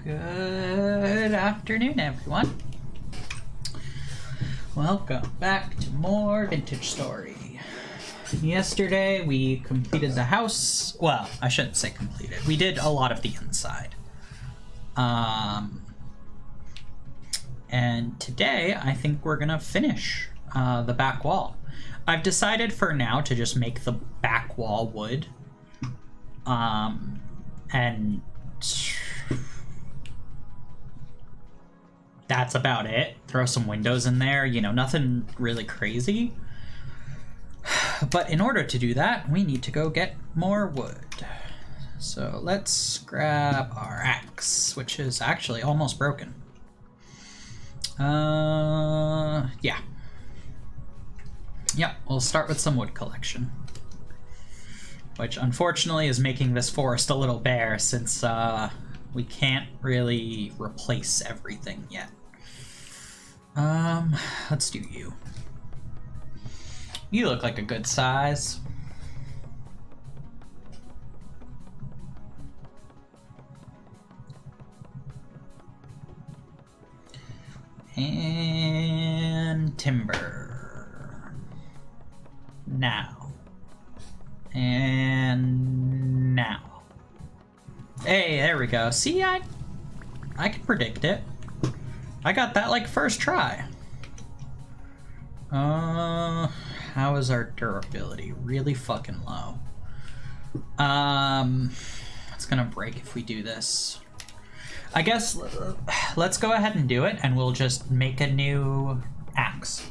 Good afternoon, everyone. Welcome back to more Vintage Story. Yesterday we completed the house. Well, I shouldn't say completed. We did a lot of the inside. And today I think we're gonna finish the back wall. I've decided for now to just make the back wall wood. And that's about it. Throw some windows in there, you know, nothing really crazy. But in order to do that, we need to go get more wood. So let's grab our axe, which is actually almost broken. Yeah. Yep, we'll start with some wood collection. Which unfortunately is making this forest a little bare since we can't really replace everything yet. Let's do you. You look like a good size. And timber. Now. And now. Hey, there we go. See, I can predict it. I got that like first try. How is our durability? Really fucking low. It's gonna break if we do this. I guess let's go ahead and do it, and we'll just make a new axe.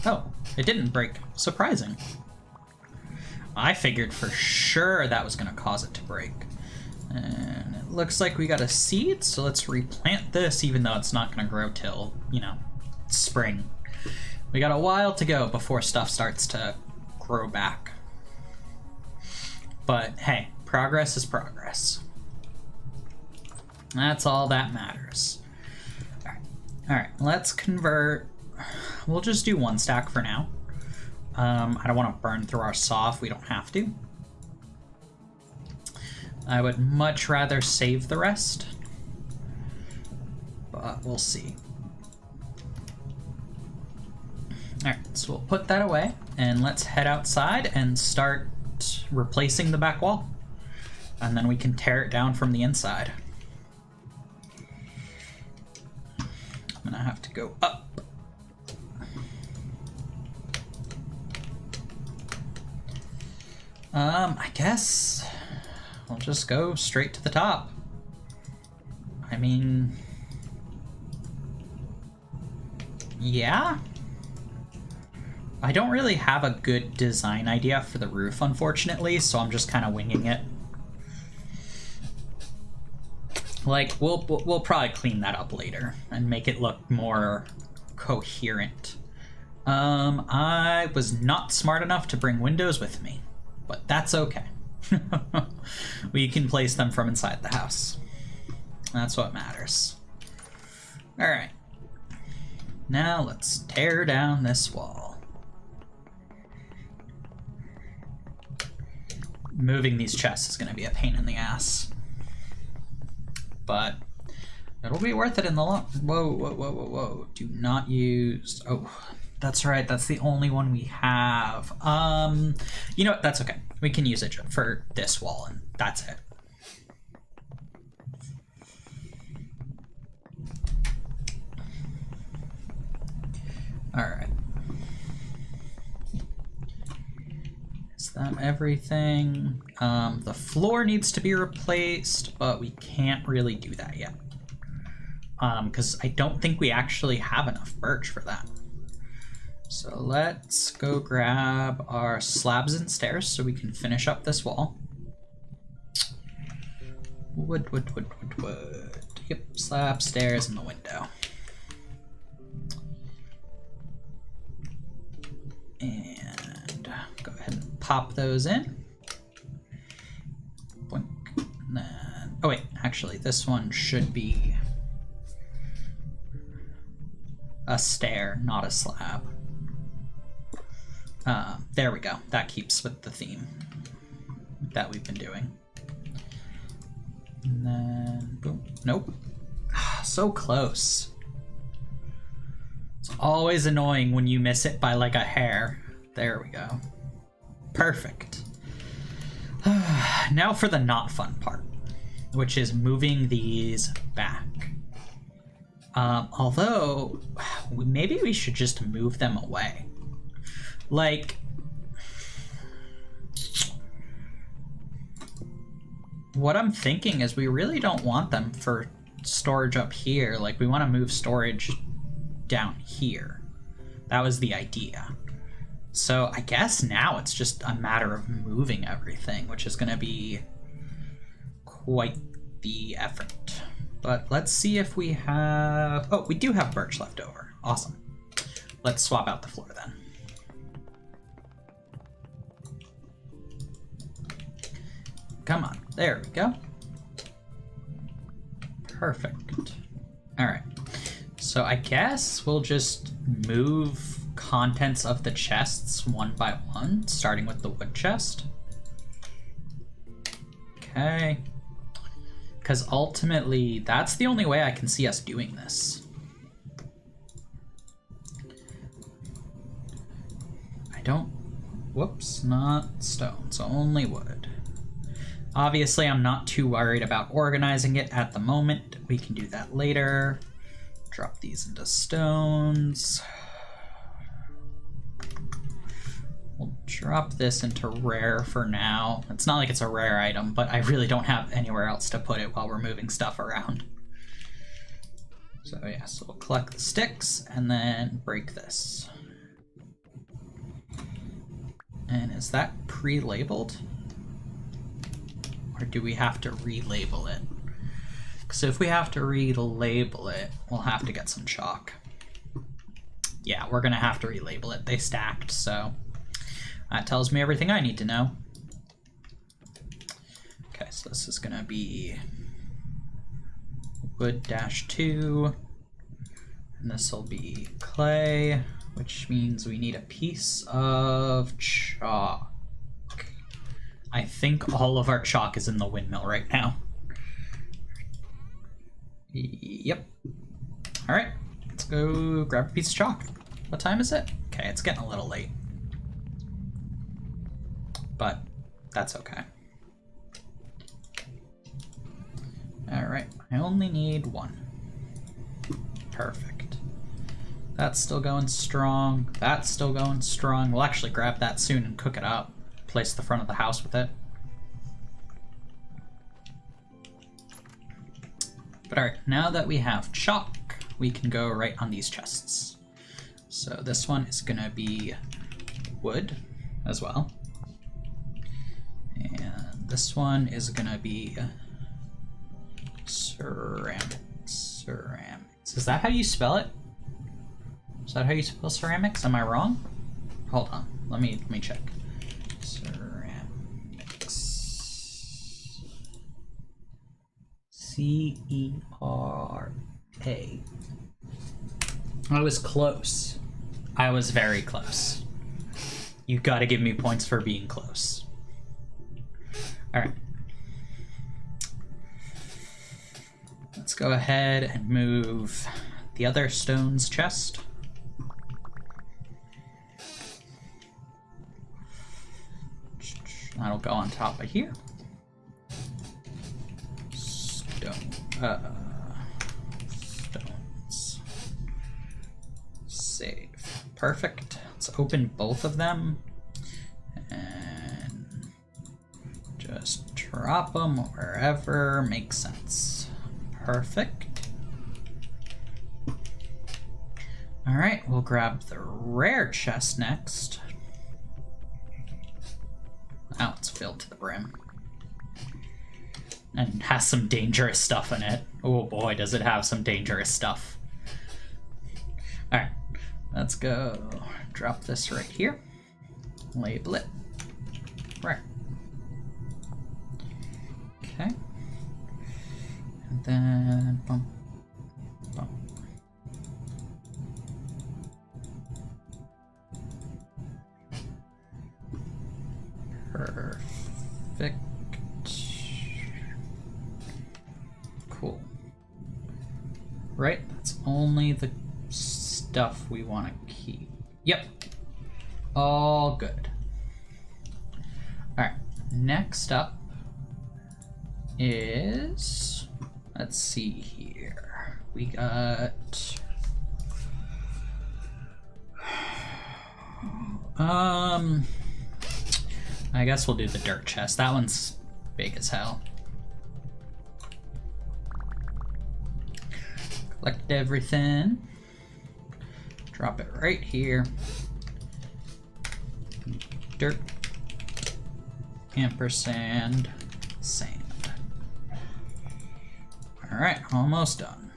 Oh, it didn't break. Surprising. I figured for sure that was gonna cause it to break. And it looks like we got a seed, so let's replant this, even though it's not gonna grow till, you know, spring. We got a while to go before stuff starts to grow back. But hey, progress is progress. That's all that matters. Alright, let's convert. We'll just do one stack for now. I don't want to burn through our saw if we don't have to. I would much rather save the rest, but we'll see. Alright, so we'll put that away, and let's head outside and start replacing the back wall. And then we can tear it down from the inside. I'm gonna have to go up. I guess we'll just go straight to the top. I mean... yeah? I don't really have a good design idea for the roof, unfortunately, so I'm just kind of winging it. Like, we'll probably clean that up later and make it look more coherent. I was not smart enough to bring windows with me, but that's okay. We can place them from inside the house. That's what matters. Alright. Now let's tear down this wall. Moving these chests is going to be a pain in the ass. But it'll be worth it in the long... Whoa, whoa, whoa, whoa, whoa. Do not use... Oh, that's right. That's the only one we have. You know what? That's okay. We can use it for this wall, and that's it. Alright. Is that everything? The floor needs to be replaced, but we can't really do that yet. Because I don't think we actually have enough birch for that. So let's go grab our slabs and stairs so we can finish up this wall. Wood. Yep, slab, stairs, and the window. And go ahead and pop those in. Boink. And then, oh wait, actually this one should be a stair, not a slab. There we go. That keeps with the theme that we've been doing. And then, boom. Nope. So close. It's always annoying when you miss it by like a hair. There we go. Perfect. Now for the not fun part, which is moving these back. Although, maybe we should just move them away. Like, what I'm thinking is we really don't want them for storage up here. Like, we want to move storage down here. That was the idea. So I guess now it's just a matter of moving everything, which is going to be quite the effort. But let's see if we have... Oh, we do have birch left over. Awesome. Let's swap out the floor then. Come on. There we go. Perfect. All right. So I guess we'll just move contents of the chests one by one, starting with the wood chest. Okay. Because ultimately, that's the only way I can see us doing this. I don't... Whoops, not stone, so only wood. Obviously, I'm not too worried about organizing it at the moment. We can do that later. Drop these into stones. We'll drop this into rare for now. It's not like it's a rare item, but I really don't have anywhere else to put it while we're moving stuff around. So yeah, so we'll collect the sticks and then break this. And is that pre-labeled? Or do we have to relabel it? So if we have to relabel it, we'll have to get some chalk. Yeah, we're gonna have to relabel it. They stacked, so that tells me everything I need to know. Okay, so this is gonna be wood-2, and this will be clay, which means we need a piece of chalk. I think all of our chalk is in the windmill right now. Yep. All right, let's go grab a piece of chalk. What time is it? Okay, it's getting a little late. But that's okay. All right, I only need one. Perfect. That's still going strong. That's still going strong. We'll actually grab that soon and cook it up. Place the front of the house with it. But all right, now that we have chalk, we can go right on these chests. So this one is gonna be wood as well. And this one is gonna be ceramics. Is that how you spell it? Is that how you spell ceramics? Am I wrong? Hold on. Let me check. Ceramics. C-E-R-A. I was close. I was very close. You gotta give me points for being close. Alright. Let's go ahead and move the other stones chest. That'll go on top of here. Stones. Save. Perfect. Let's open both of them and just drop them wherever makes sense. Perfect. All right, we'll grab the rare chest next. Now it's filled to the brim. And has some dangerous stuff in it. Oh boy, does it have some dangerous stuff. Alright, let's go drop this right here. Label it. Right. Okay. And then bump, bump. Perfect. Cool. Right, that's only the stuff we want to keep. Yep. All good. Alright, next up is... Let's see here. We got... I guess we'll do the dirt chest. That one's big as hell. Collect everything. Drop it right here. Dirt. Ampersand. Sand. Alright, almost done.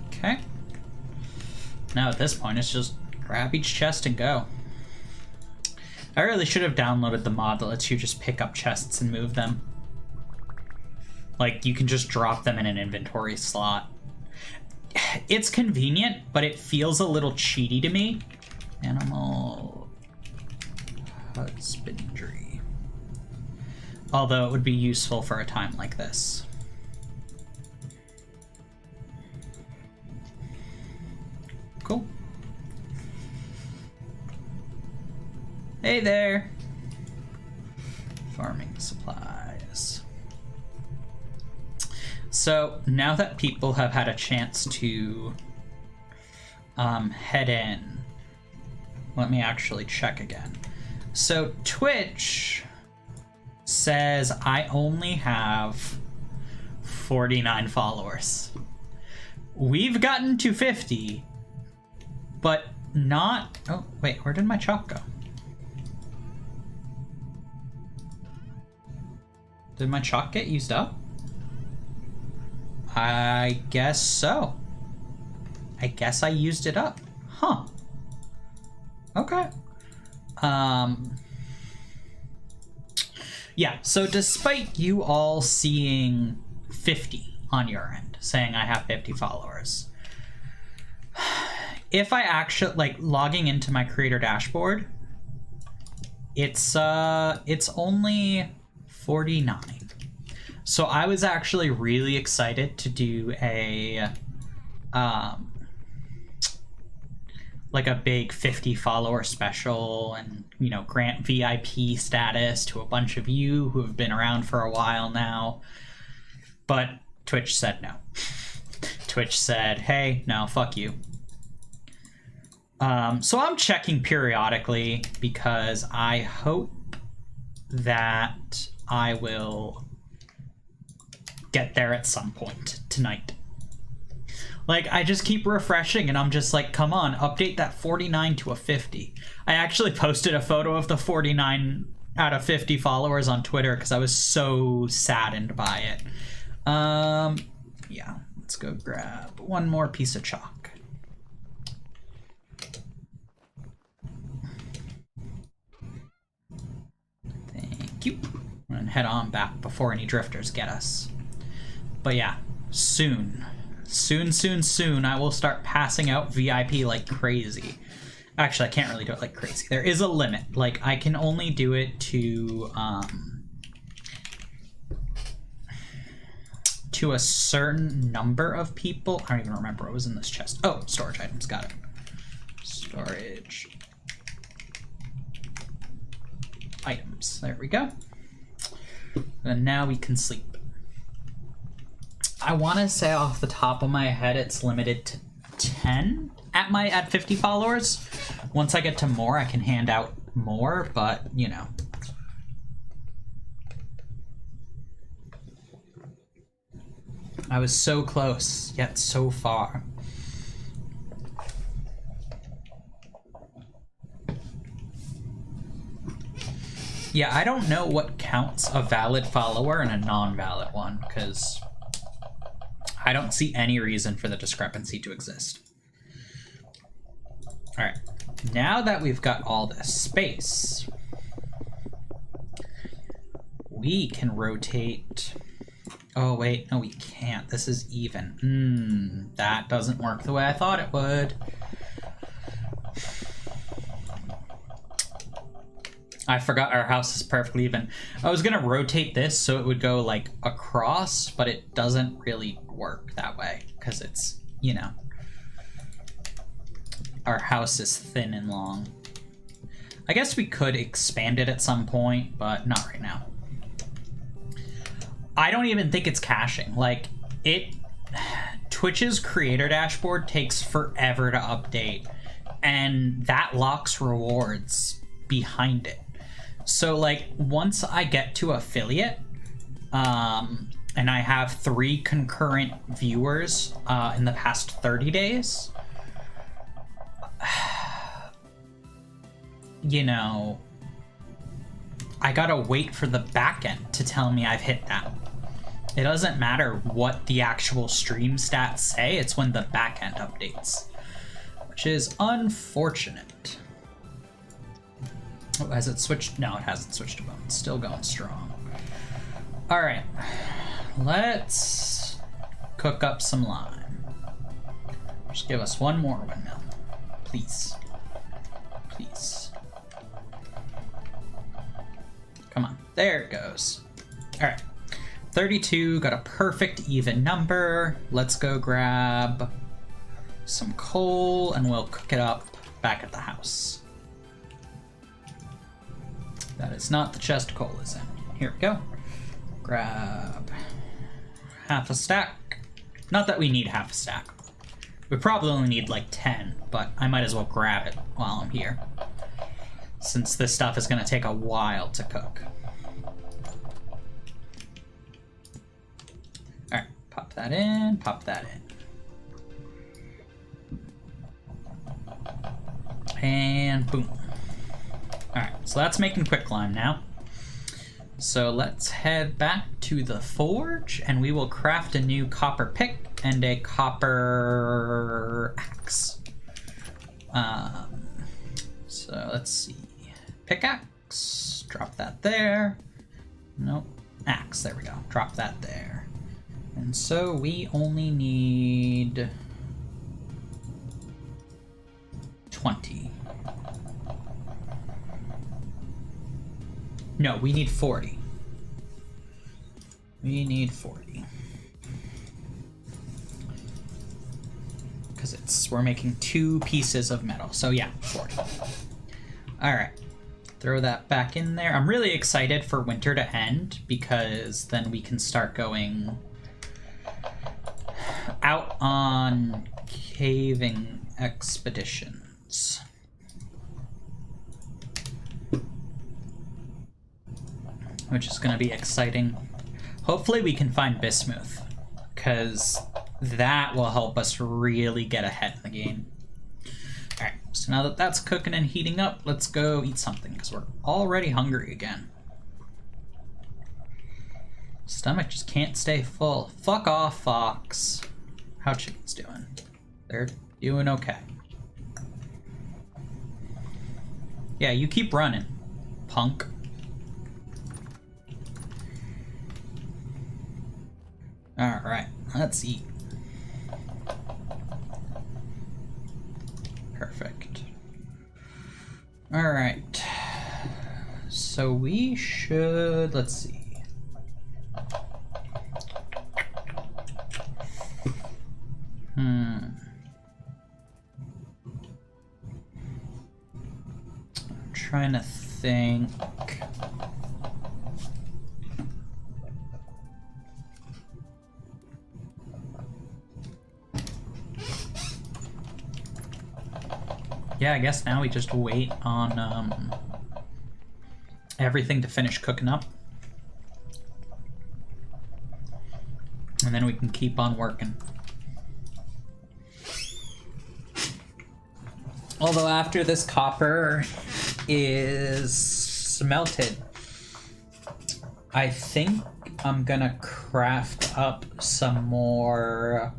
Okay. Now at this point, it's just grab each chest and go. I really should have downloaded the mod that lets you just pick up chests and move them. Like, you can just drop them in an inventory slot. It's convenient, but it feels a little cheaty to me. Animal husbandry. Although it would be useful for a time like this. Cool. Hey there. Farming supplies. So now that people have had a chance to head in, let me actually check again. So Twitch says I only have 49 followers. We've gotten to 50, but not... Oh, wait, where did my chalk go? Did my chalk get used up? I guess so. I guess I used it up. Huh. Okay. Yeah, so despite you all seeing 50 on your end, saying I have 50 followers, if I actually, like, logging into my creator dashboard, it's only 49. So I was actually really excited to do a like a big 50 follower special and, you know, grant VIP status to a bunch of you who have been around for a while now. But Twitch said no. Twitch said, hey, no, fuck you. So I'm checking periodically because I hope that I will get there at some point tonight. Like, I just keep refreshing and I'm just like, come on, update that 49 to a 50. I actually posted a photo of the 49 out of 50 followers on Twitter because I was so saddened by it. Yeah, let's go grab one more piece of chalk. Thank you. And head on back before any drifters get us. But yeah, soon I will start passing out VIP like crazy. Actually, I can't really do it like crazy. There is a limit. Like, I can only do it to a certain number of people. I don't even remember what was in this chest. Oh, storage items, got it. Storage items, there we go. And now we can sleep. I want to say off the top of my head it's limited to 10 at 50 followers. Once I get to more, I can hand out more, but you know. I was so close, yet so far. Yeah, I don't know what counts a valid follower and a non-valid one, because I don't see any reason for the discrepancy to exist. All right, now that we've got all this space, we can rotate. Oh wait, no we can't. This is even. That doesn't work the way I thought it would. I forgot our house is perfectly even. I was gonna rotate this so it would go like across, but it doesn't really work that way because it's, you know, our house is thin and long. I guess we could expand it at some point, but not right now. I don't even think it's caching. Like, Twitch's creator dashboard takes forever to update, and that locks rewards behind it. So like, once I get to affiliate, and I have 3 concurrent viewers in the past 30 days, you know, I gotta wait for the backend to tell me I've hit that. It doesn't matter what the actual stream stats say, it's when the backend updates, which is unfortunate. Oh, has it switched? No, it hasn't switched to bone. It's still going strong. All right, let's cook up some lime. Just give us one more windmill, please. Please. Come on, there it goes. All right, 32, got a perfect even number. Let's go grab some coal and we'll cook it up back at the house. That is not the chest coal is in. Here we go. Grab half a stack. Not that we need half a stack. We probably only need like 10, but I might as well grab it while I'm here, since this stuff is going to take a while to cook. Alright, pop that in, pop that in. And boom. Alright, so that's making quicklime now. So let's head back to the forge and we will craft a new copper pick and a copper axe. So let's see. Pickaxe, drop that there. Nope, axe, there we go. Drop that there. And so we only need 20. No, we need 40. We need 40. Because we're making 2 pieces of metal. So yeah, 40. All right, throw that back in there. I'm really excited for winter to end because then we can start going out on caving expeditions. which is going to be exciting. Hopefully we can find Bismuth, because that will help us really get ahead in the game. Alright, so now that that's cooking and heating up, let's go eat something, because we're already hungry again. Stomach just can't stay full. Fuck off, Fox. How chicken's doing? They're doing okay. Yeah, you keep running, punk. Alright, let's eat. Perfect. Alright. So we should, let's see. I'm trying to think. Yeah, I guess now we just wait on everything to finish cooking up. And then we can keep on working. Although after this copper is smelted, I think I'm gonna craft up some more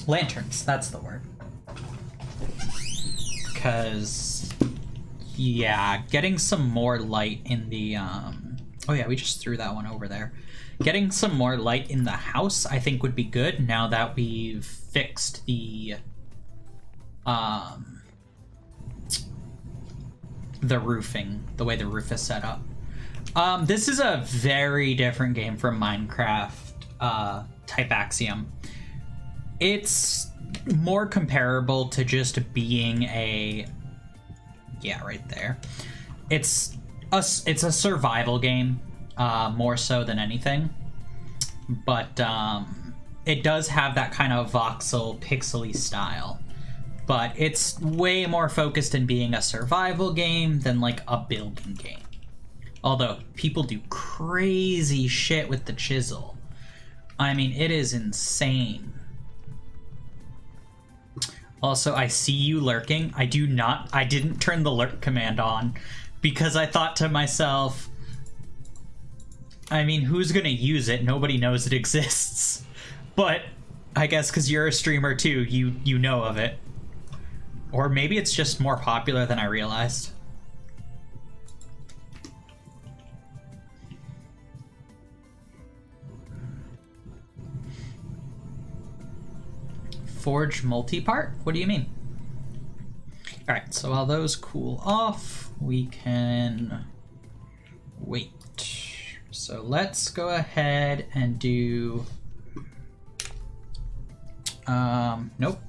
lanterns. That's the word. Because, yeah, getting some more light in the oh yeah, we just threw that one over there. Getting some more light in the house, I think, would be good now that we've fixed the roofing, the way the roof is set up. This is a very different game from Minecraft Type Axiom. It's more comparable to just being a... Yeah, right there. It's a survival game. More so than anything, but it does have that kind of voxel pixely style, but it's way more focused in being a survival game than like a building game, although people do crazy shit with the chisel. I mean, it is insane. Also, I see you lurking. I didn't turn the lurk command on because I thought to myself, I mean, who's gonna use it? Nobody knows it exists. But I guess because you're a streamer too, you know of it. Or maybe it's just more popular than I realized. Forge multi-part? What do you mean? Alright, so while those cool off, we can wait. So let's go ahead and do... nope.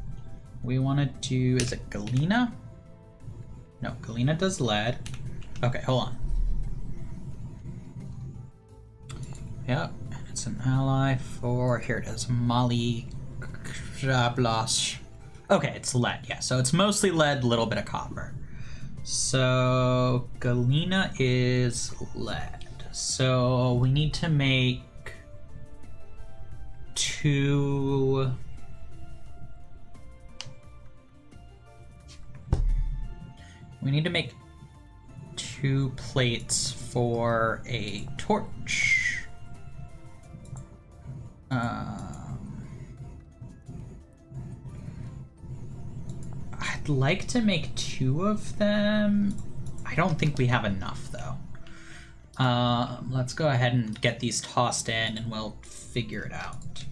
We want to do... Is it Galena? No, Galena does lead. Okay, hold on. Yep, it's an ally for... Here it is. Molly... Krablas. Okay, it's lead, yeah. So it's mostly lead, little bit of copper. So Galena is lead. So we need to make two... We need to make 2 plates for a torch. I'd like to make 2 of them. I don't think we have enough though. Let's go ahead and get these tossed in and we'll figure it out.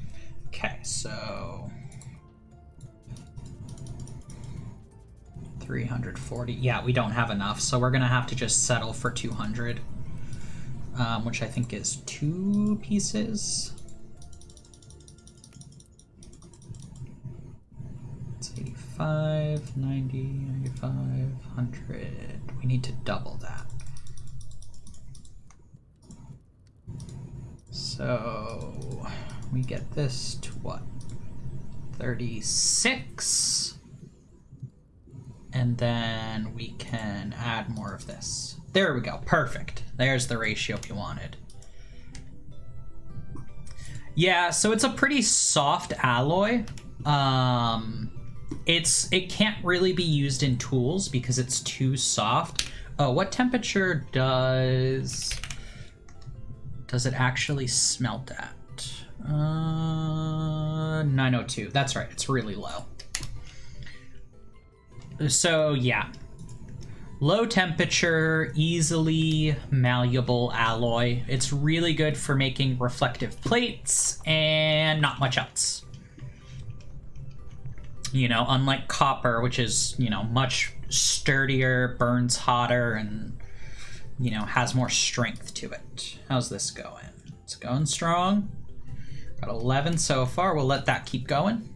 Okay, so 340. Yeah, we don't have enough, so we're gonna have to just settle for 200, which I think is 2 pieces. It's 85, 90, 95, 100. We need to double that. So we get this to what? 36. And then we can add add more of this. There we go. Perfect. There's the ratio we wanted. Yeah, so it's a pretty soft alloy. It can't really be used in tools because it's too soft. Oh, what temperature does it actually smelt at? 902. That's right. It's really low. So yeah, low temperature, easily malleable alloy. It's really good for making reflective plates and not much else. You know, unlike copper, which is, you know, much sturdier, burns hotter, and, you know, has more strength to it. How's this going? It's going strong. Got 11 so far. We'll let that keep going.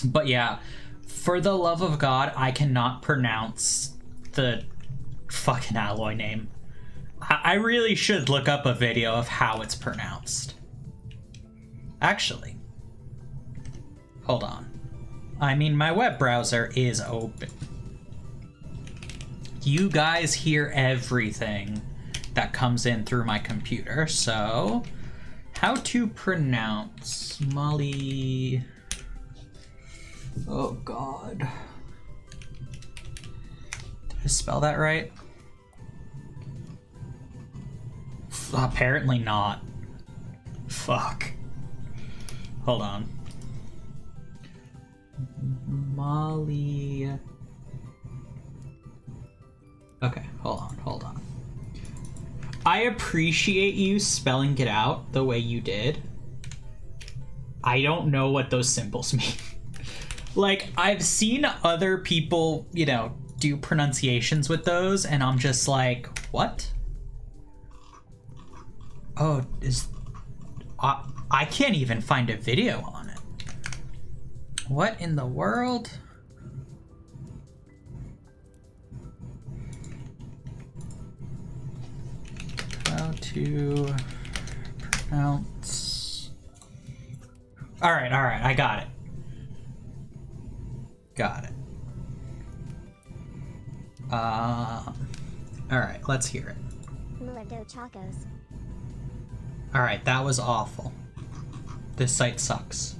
But yeah, for the love of God, I cannot pronounce the fucking alloy name. I really should look up a video of how it's pronounced. Actually, hold on. I mean, my web browser is open. You guys hear everything that comes in through my computer, so how to pronounce Molly... Oh god. Did I spell that right? Apparently not. Fuck. Hold on. Molly... Okay, hold on. I appreciate you spelling it out the way you did. I don't know what those symbols mean. Like, I've seen other people, you know, do pronunciations with those, and I'm just like, what? Oh, I can't even find a video on it. What in the world? How to pronounce... Alright, I got it. Got it. Alright, let's hear it. Alright, that was awful. This site sucks.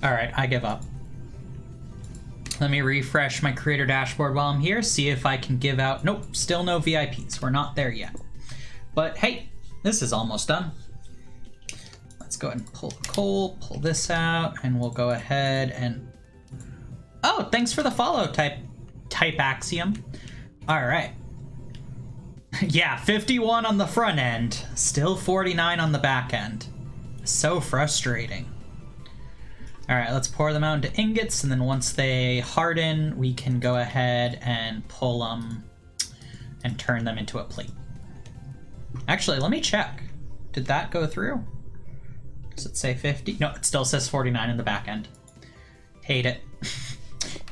Alright, I give up. Let me refresh my creator dashboard while I'm here, see if I can give out... Nope, still no VIPs. We're not there yet. But hey, this is almost done. Let's go ahead and pull the coal, pull this out, and we'll go ahead and... Oh, thanks for the follow, Type Axiom. Alright. Yeah, 51 on the front end, still 49 on the back end. So frustrating. Alright, let's pour them out into ingots, and then once they harden, we can go ahead and pull them and turn them into a plate. Actually, let me check. Did that go through? Does it say 50? No, it still says 49 in the back end. Hate it.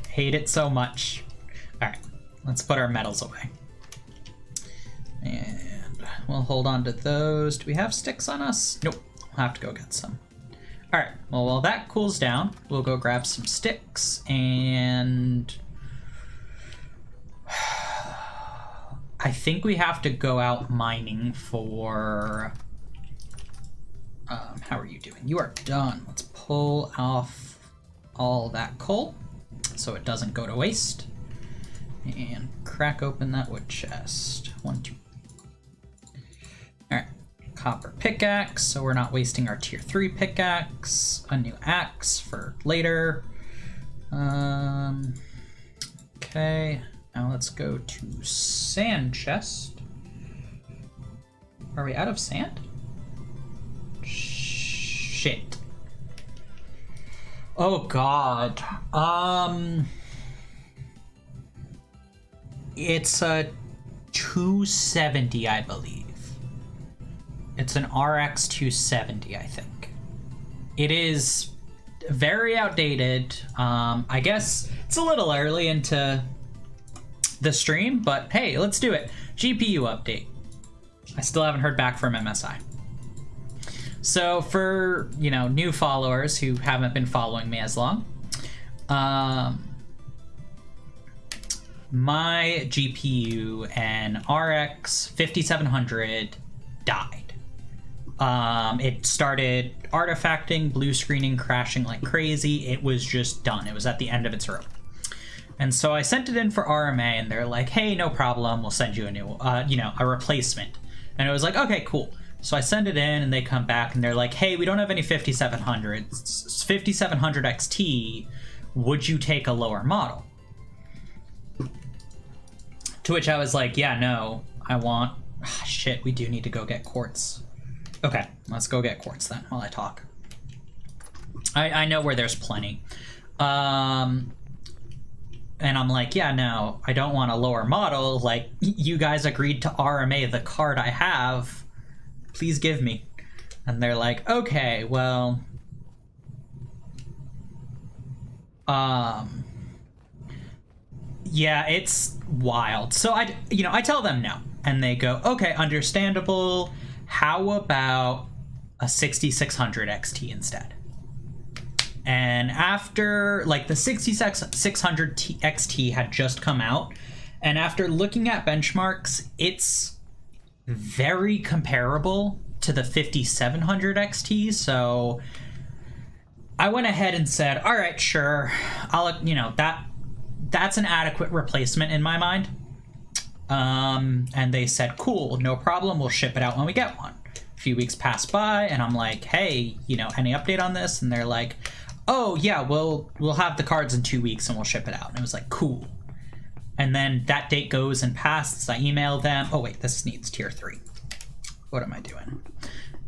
Hate it so much. Alright, let's put our metals away. And we'll hold on to those. Do we have sticks on us? Nope. We'll have to go get some. Alright, well, while that cools down, we'll go grab some sticks, and... I think we have to go out mining for... how are you doing? You are done. Let's pull off all that coal so it doesn't go to waste. And crack open that wood chest. 1, 2. Alright. Copper pickaxe, so we're not wasting our tier 3 pickaxe. A new axe for later. Okay. Now let's go to sand chest. Are we out of sand? Shit. Oh god. It's a 270, I believe. It's an RX 270, I think. It is very outdated. I guess it's a little early into the stream, but hey, let's do it. GPU update. I still haven't heard back from MSI. So for, you know, new followers who haven't been following me as long, my GPU and RX 5700 died. It started artifacting, blue screening, crashing like crazy. It was just done. It was at the end of its rope. And so I sent it in for RMA, and they're like, hey, no problem, we'll send you a new, a replacement. And it was like, okay, cool. So I send it in, and they come back, and they're like, hey, we don't have any 5700. It's 5700 XT. Would you take a lower model? To which I was like, yeah, no, I want... shit, we do need to go get quartz. Okay, let's go get quartz then while I talk. I know where there's plenty. And I'm like, yeah, no, I don't want a lower model. Like, you guys agreed to RMA the card I have. Please give me. And they're like, okay, well... yeah, it's wild. So I tell them no. And they go, okay, understandable. How about a 6600 XT instead? And after, like, the 6600 XT had just come out, and after looking at benchmarks, it's very comparable to the 5700 XT, so I went ahead and said, all right, sure, that's an adequate replacement in my mind. And they said, cool, no problem, we'll ship it out when we get one. A few weeks passed by, and I'm like, hey, any update on this? And they're like, oh yeah, we'll have the cards in 2 weeks and we'll ship it out. And it was like, cool. And then that date goes and passes. I email them. Oh wait, this needs tier 3. What am I doing?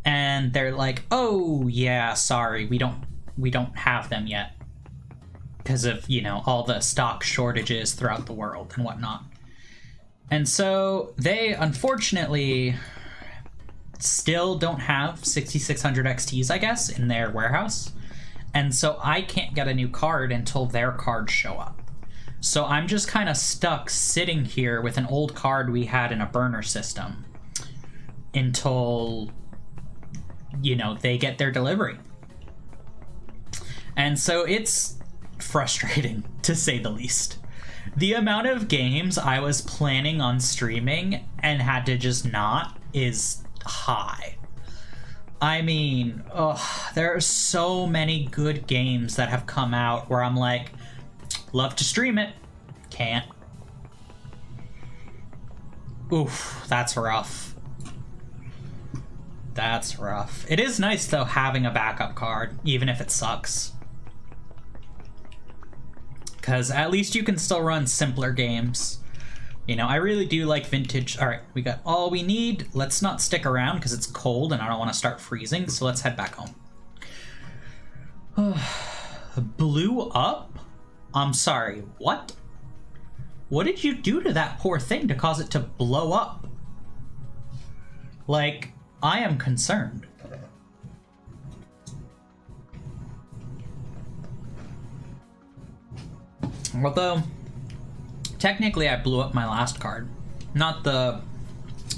And they're like, oh yeah, sorry, we don't have them yet because of all the stock shortages throughout the world and whatnot. And so they unfortunately still don't have 6600 XTs, I guess, in their warehouse. And so I can't get a new card until their cards show up. So I'm just kind of stuck sitting here with an old card we had in a burner system until, they get their delivery. And so it's frustrating, to say the least. The amount of games I was planning on streaming and had to just not is high. I mean, there are so many good games that have come out where I'm like, love to stream it, can't. Oof, that's rough. That's rough. It is nice, though, having a backup card, even if it sucks. Because at least you can still run simpler games. I really do like vintage. All right, we got all we need. Let's not stick around because it's cold and I don't want to start freezing, so let's head back home. Blew up? I'm sorry, what? What did you do to that poor thing to cause it to blow up? Like, I am concerned. Although, technically I blew up my last card. Not the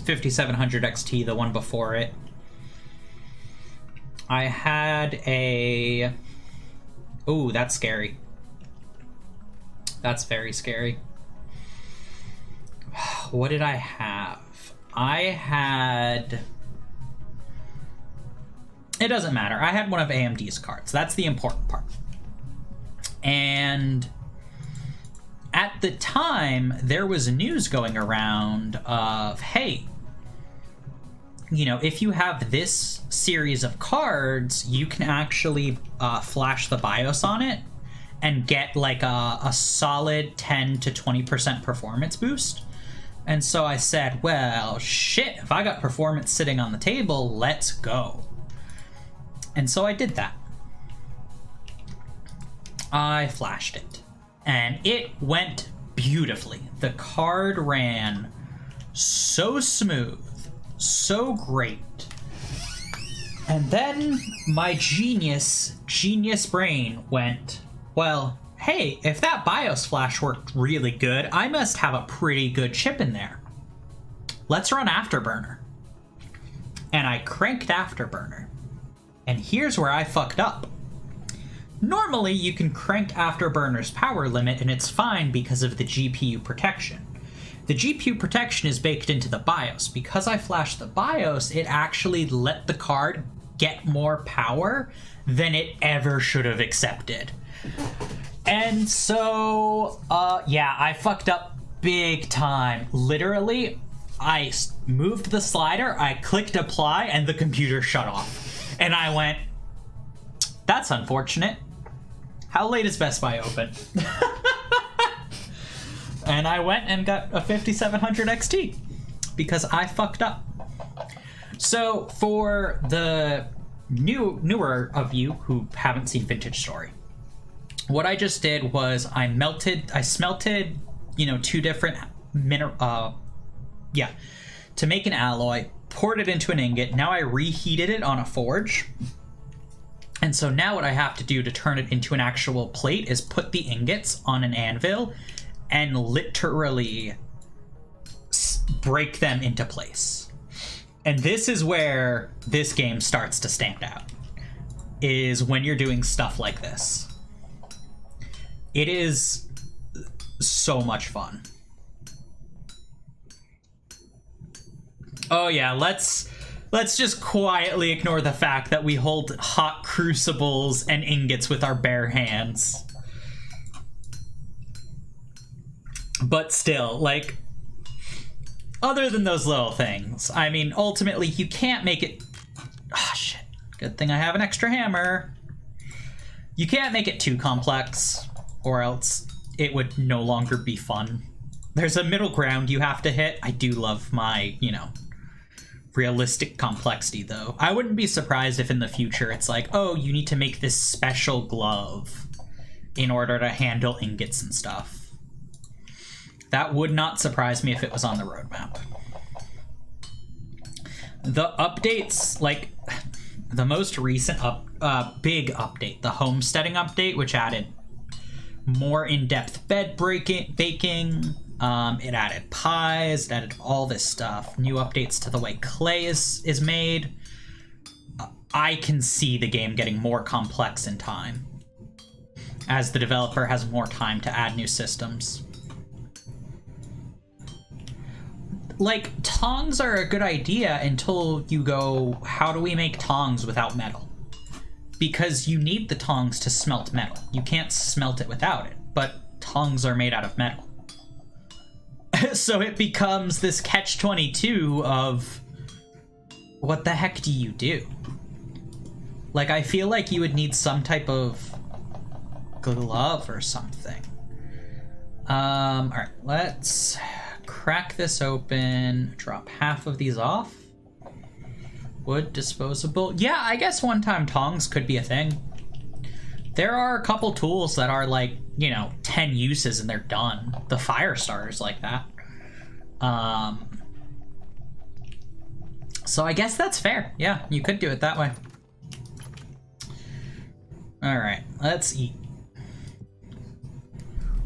5700 XT, the one before it. I had a... Ooh, that's scary. That's very scary. What did I have? I had... It doesn't matter. I had one of AMD's cards. That's the important part. And at the time, there was news going around of, hey, if you have this series of cards, you can actually flash the BIOS on it and get like a solid 10 to 20% performance boost. And so I said, well, shit, if I got performance sitting on the table, let's go. And so I did that. I flashed it. And it went beautifully. The card ran so smooth, so great. And then my genius brain went, well, hey, if that BIOS flash worked really good, I must have a pretty good chip in there. Let's run Afterburner. And I cranked Afterburner. And here's where I fucked up. Normally, you can crank Afterburner's power limit and it's fine because of the GPU protection. The GPU protection is baked into the BIOS. Because I flashed the BIOS, it actually let the card get more power than it ever should have accepted. And so, yeah, I fucked up big time. Literally, I moved the slider, I clicked apply, and the computer shut off. And I went, that's unfortunate. How late is Best Buy open? And I went and got a 5700 XT because I fucked up. So for the newer of you who haven't seen Vintage Story, what I just did was I smelted, two different to make an alloy, poured it into an ingot. Now I reheated it on a forge. And so now what I have to do to turn it into an actual plate is put the ingots on an anvil and literally break them into place. And this is where this game starts to stand out, is when you're doing stuff like this. It is so much fun. Oh yeah, let's just quietly ignore the fact that we hold hot crucibles and ingots with our bare hands. But still, like, other than those little things, I mean, ultimately, you can't make it... Ah, shit. Good thing I have an extra hammer. You can't make it too complex, or else it would no longer be fun. There's a middle ground you have to hit. I do love my, realistic complexity, though. I wouldn't be surprised if in the future it's like, oh, you need to make this special glove in order to handle ingots and stuff. That would not surprise me if it was on the roadmap. The updates, like the most recent big update, the homesteading update, which added more in-depth bed baking, it added pies, it added all this stuff, new updates to the way clay is made. I can see the game getting more complex in time as the developer has more time to add new systems. Like, tongs are a good idea until you go, how do we make tongs without metal? Because you need the tongs to smelt metal. You can't smelt it without it, but tongs are made out of metal. So it becomes this catch-22 of, what the heck do you do? Like, I feel like you would need some type of glove or something. Alright, let's crack this open, drop half of these off. Wood disposable. Yeah, I guess one-time tongs could be a thing. There are a couple tools that are like, 10 uses and they're done. The fire starter's like that. So I guess that's fair. Yeah, you could do it that way. Alright, let's eat.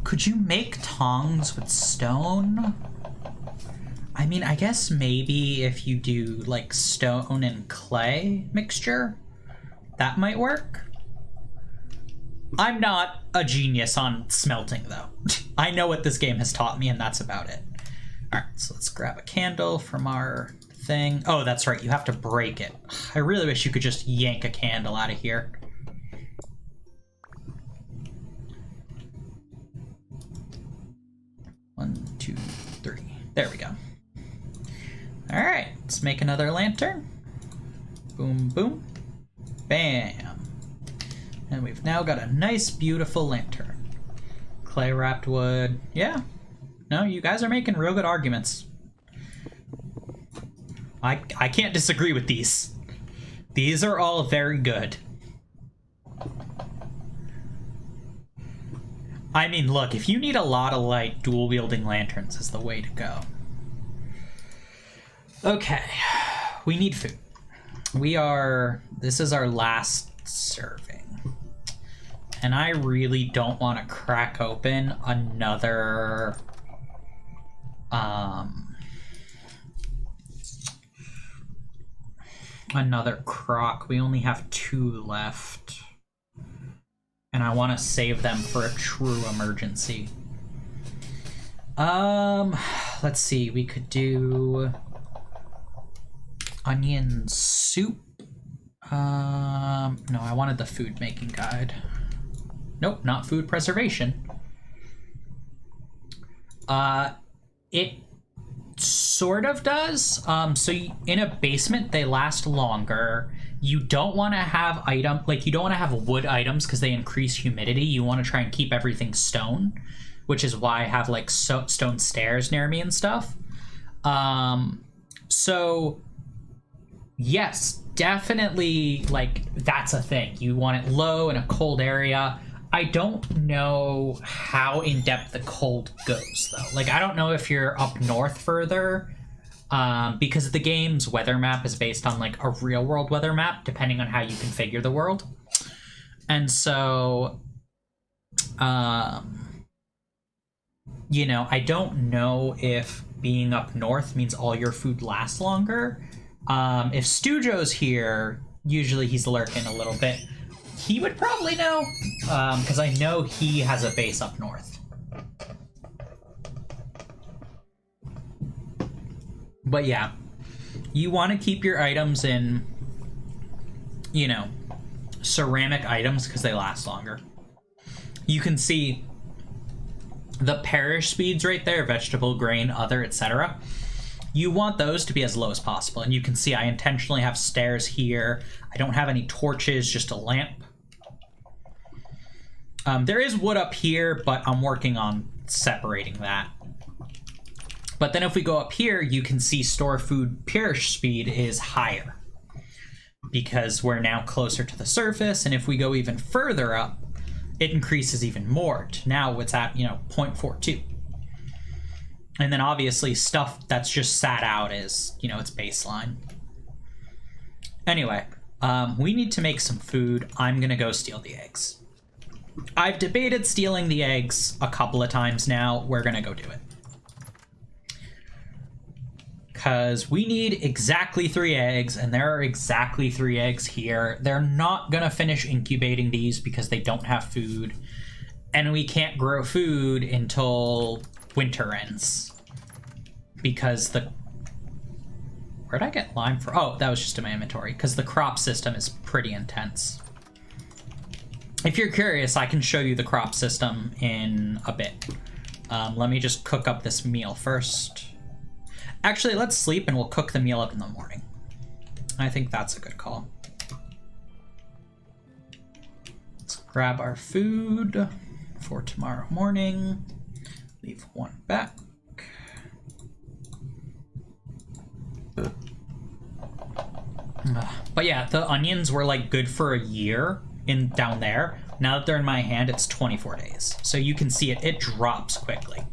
Could you make tongs with stone? I mean, I guess maybe if you do, like, stone and clay mixture, that might work. I'm not a genius on smelting, though. I know what this game has taught me, and that's about it. Alright, so let's grab a candle from our thing. Oh, that's right, you have to break it. I really wish you could just yank a candle out of here. One, two, three. There we go. Alright, let's make another lantern. Boom, boom. Bam. And we've now got a nice, beautiful lantern. Clay wrapped wood. Yeah. No, you guys are making real good arguments. I can't disagree with these. These are all very good. I mean, look, if you need a lot of light, dual-wielding lanterns is the way to go. Okay, we need food. This is our last serving. And I really don't want to crack open another, another crock. We only have 2 left. And I want to save them for a true emergency. Let's see. We could do onion soup. No, I wanted the food making guide. Nope, not food preservation. It sort of does. So in a basement, they last longer. You don't want to have you don't want to have wood items because they increase humidity. You want to try and keep everything stone, which is why I have like stone stairs near me and stuff. So yes, definitely, like, that's a thing. You want it low in a cold area. I don't know how in-depth the cold goes, though. Like, I don't know if you're up north further, because the game's weather map is based on, like, a real-world weather map, depending on how you configure the world. And so, you know, I don't know if being up north means all your food lasts longer. If Stujo's here, usually he's lurking a little bit. He would probably know, because I know he has a base up north. But yeah, you want to keep your items in, you know, ceramic items because they last longer. You can see the perish speeds right there, vegetable, grain, other, etc. You want those to be as low as possible. And you can see I intentionally have stairs here. I don't have any torches, just a lamp. There is wood up here, but I'm working on separating that. But then if we go up here, you can see store food perish speed is higher because we're now closer to the surface. And if we go even further up, it increases even more to now it's at, you know, 0.42. And then obviously stuff that's just sat out is, you know, it's baseline. Anyway, we need to make some food. I'm going to go steal the eggs. I've debated stealing the eggs a couple of times now. We're going to go do it. Because we need exactly 3 eggs, and there are exactly 3 eggs here. They're not going to finish incubating these because they don't have food. And we can't grow food until winter ends. Because the... Where'd I get lime from? Oh, that was just in my inventory. Because the crop system is pretty intense. If you're curious, I can show you the crop system in a bit. Let me just cook up this meal first. Actually, let's sleep and we'll cook the meal up in the morning. I think that's a good call. Let's grab our food for tomorrow morning. Leave 1 back. But yeah, the onions were like good for a year down there. Now that they're in my hand, it's 24 days. So you can see it drops quickly.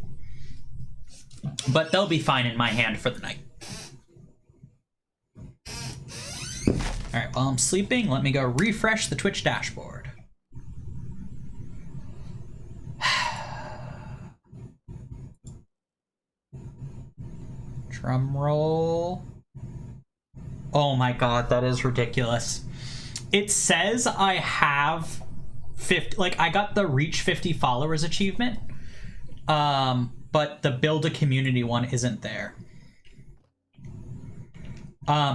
But they'll be fine in my hand for the night. Alright, while I'm sleeping, let me go refresh the Twitch dashboard. Drum roll. Oh my god, that is ridiculous. It says I have 50, like I got the reach 50 followers achievement. But the build a community one isn't there.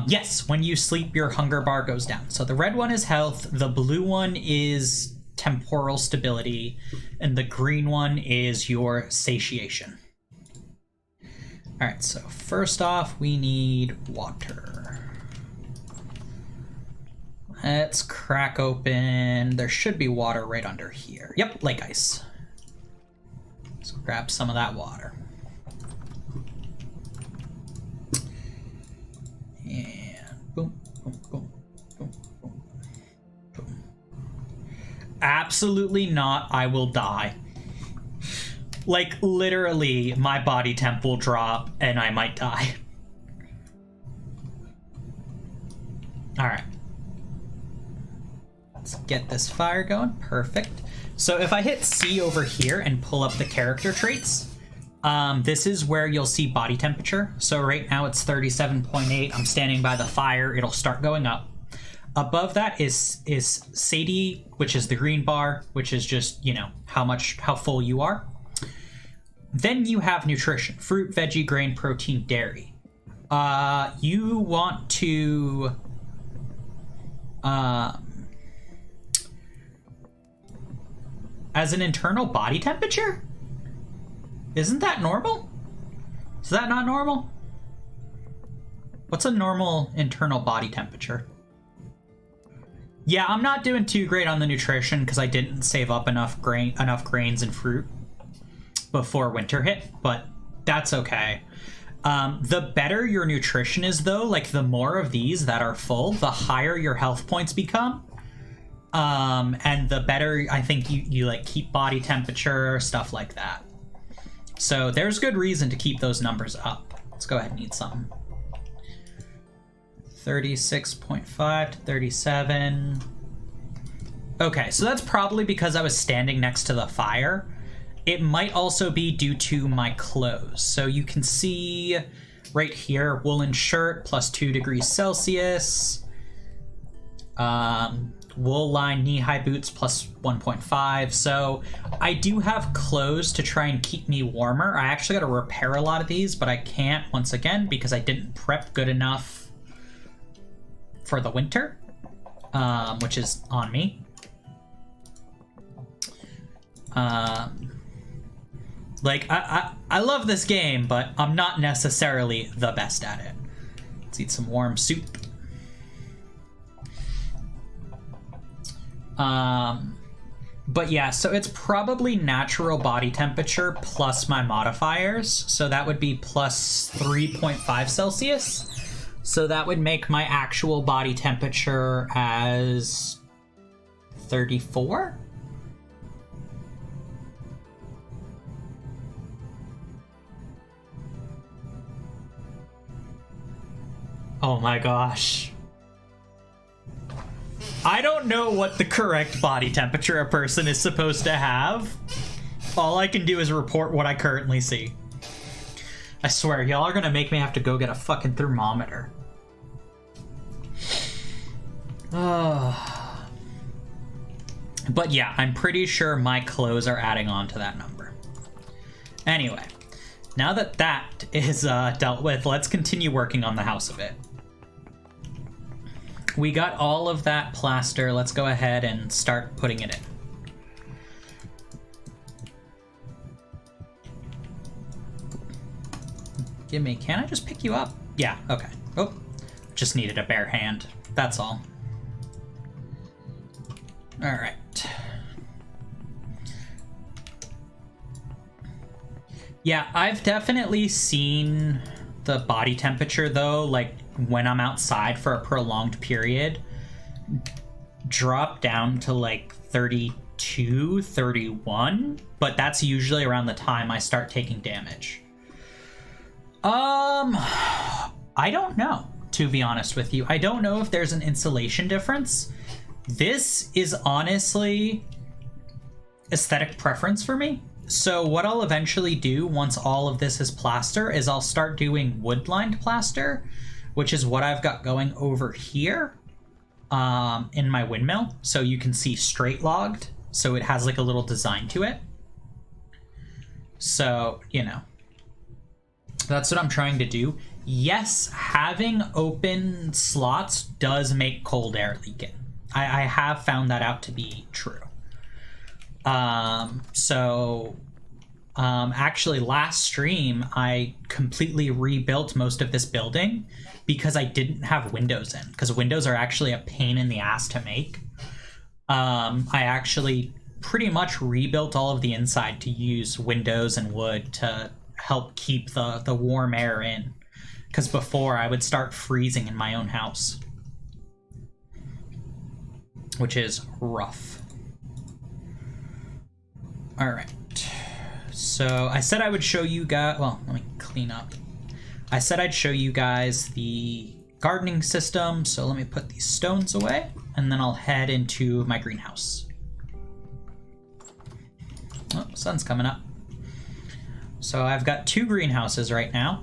Yes, when you sleep, your hunger bar goes down. So the red one is health, the blue one is temporal stability, and the green one is your satiation. All right, so first off, we need water. Let's crack open. There should be water right under here. Yep, lake ice. So grab some of that water. And boom, boom, boom, boom, boom, boom. Absolutely not, I will die. Like, literally, my body temp will drop and I might die. Alright. Let's get this fire going. Perfect. So if I hit C over here and pull up the character traits, this is where you'll see body temperature. So right now it's 37.8. I'm standing by the fire. It'll start going up. Above that is Sadie, which is the green bar, which is just, you know, how full you are. Then you have nutrition: fruit, veggie, grain, protein, dairy. You want to as an internal body temperature? Isn't that normal? Is that not normal? What's a normal internal body temperature? Yeah, I'm not doing too great on the nutrition because I didn't save up enough grains and fruit before winter hit, but that's okay. The better your nutrition is, though, like the more of these that are full, the higher your health points become. And the better, I think, you like keep body temperature, stuff like that. So there's good reason to keep those numbers up. Let's go ahead and eat something. 36.5 to 37. Okay, so that's probably because I was standing next to the fire. It might also be due to my clothes. So you can see right here, woolen shirt plus 2 degrees Celsius. Wool line knee-high boots plus 1.5. So I do have clothes to try and keep me warmer. I actually got to repair a lot of these, but I can't once again because I didn't prep good enough for the winter, which is on me. Like, I love this game, but I'm not necessarily the best at it. Let's eat some warm soup. But yeah, so it's probably natural body temperature plus my modifiers. So that would be plus 3.5 Celsius. So that would make my actual body temperature as 34? Oh my gosh. I don't know what the correct body temperature a person is supposed to have. All I can do is report what I currently see. I swear, y'all are gonna make me have to go get a fucking thermometer. But yeah, I'm pretty sure my clothes are adding on to that number. Anyway, now that that is dealt with, let's continue working on the house a bit. We got all of that plaster. Let's go ahead and start putting it in. Gimme, can I just pick you up? Yeah, okay. Oh, just needed a bare hand. That's all. All right. Yeah, I've definitely seen the body temperature, though, like when I'm outside for a prolonged period, drop down to like 32, 31, but that's usually around the time I start taking damage. I don't know, to be honest with you. I don't know if there's an insulation difference. This is honestly aesthetic preference for me. So what I'll eventually do once all of this is plaster is I'll start doing wood-lined plaster, which is what I've got going over here in my windmill. So you can see straight logged, so it has like a little design to it. So, you know, that's what I'm trying to do. Yes, having open slots does make cold air leak in. I have found that out to be true. Actually last stream, I completely rebuilt most of this building because I didn't have windows in, because windows are actually a pain in the ass to make. I actually pretty much rebuilt all of the inside to use windows and wood to help keep the warm air in, because before I would start freezing in my own house, which is rough. All right. So I said I would show you guys, well, let me clean up. I said I'd show you guys the gardening system, so let me put these stones away, and then I'll head into my greenhouse. Oh, sun's coming up. So I've got 2 greenhouses right now.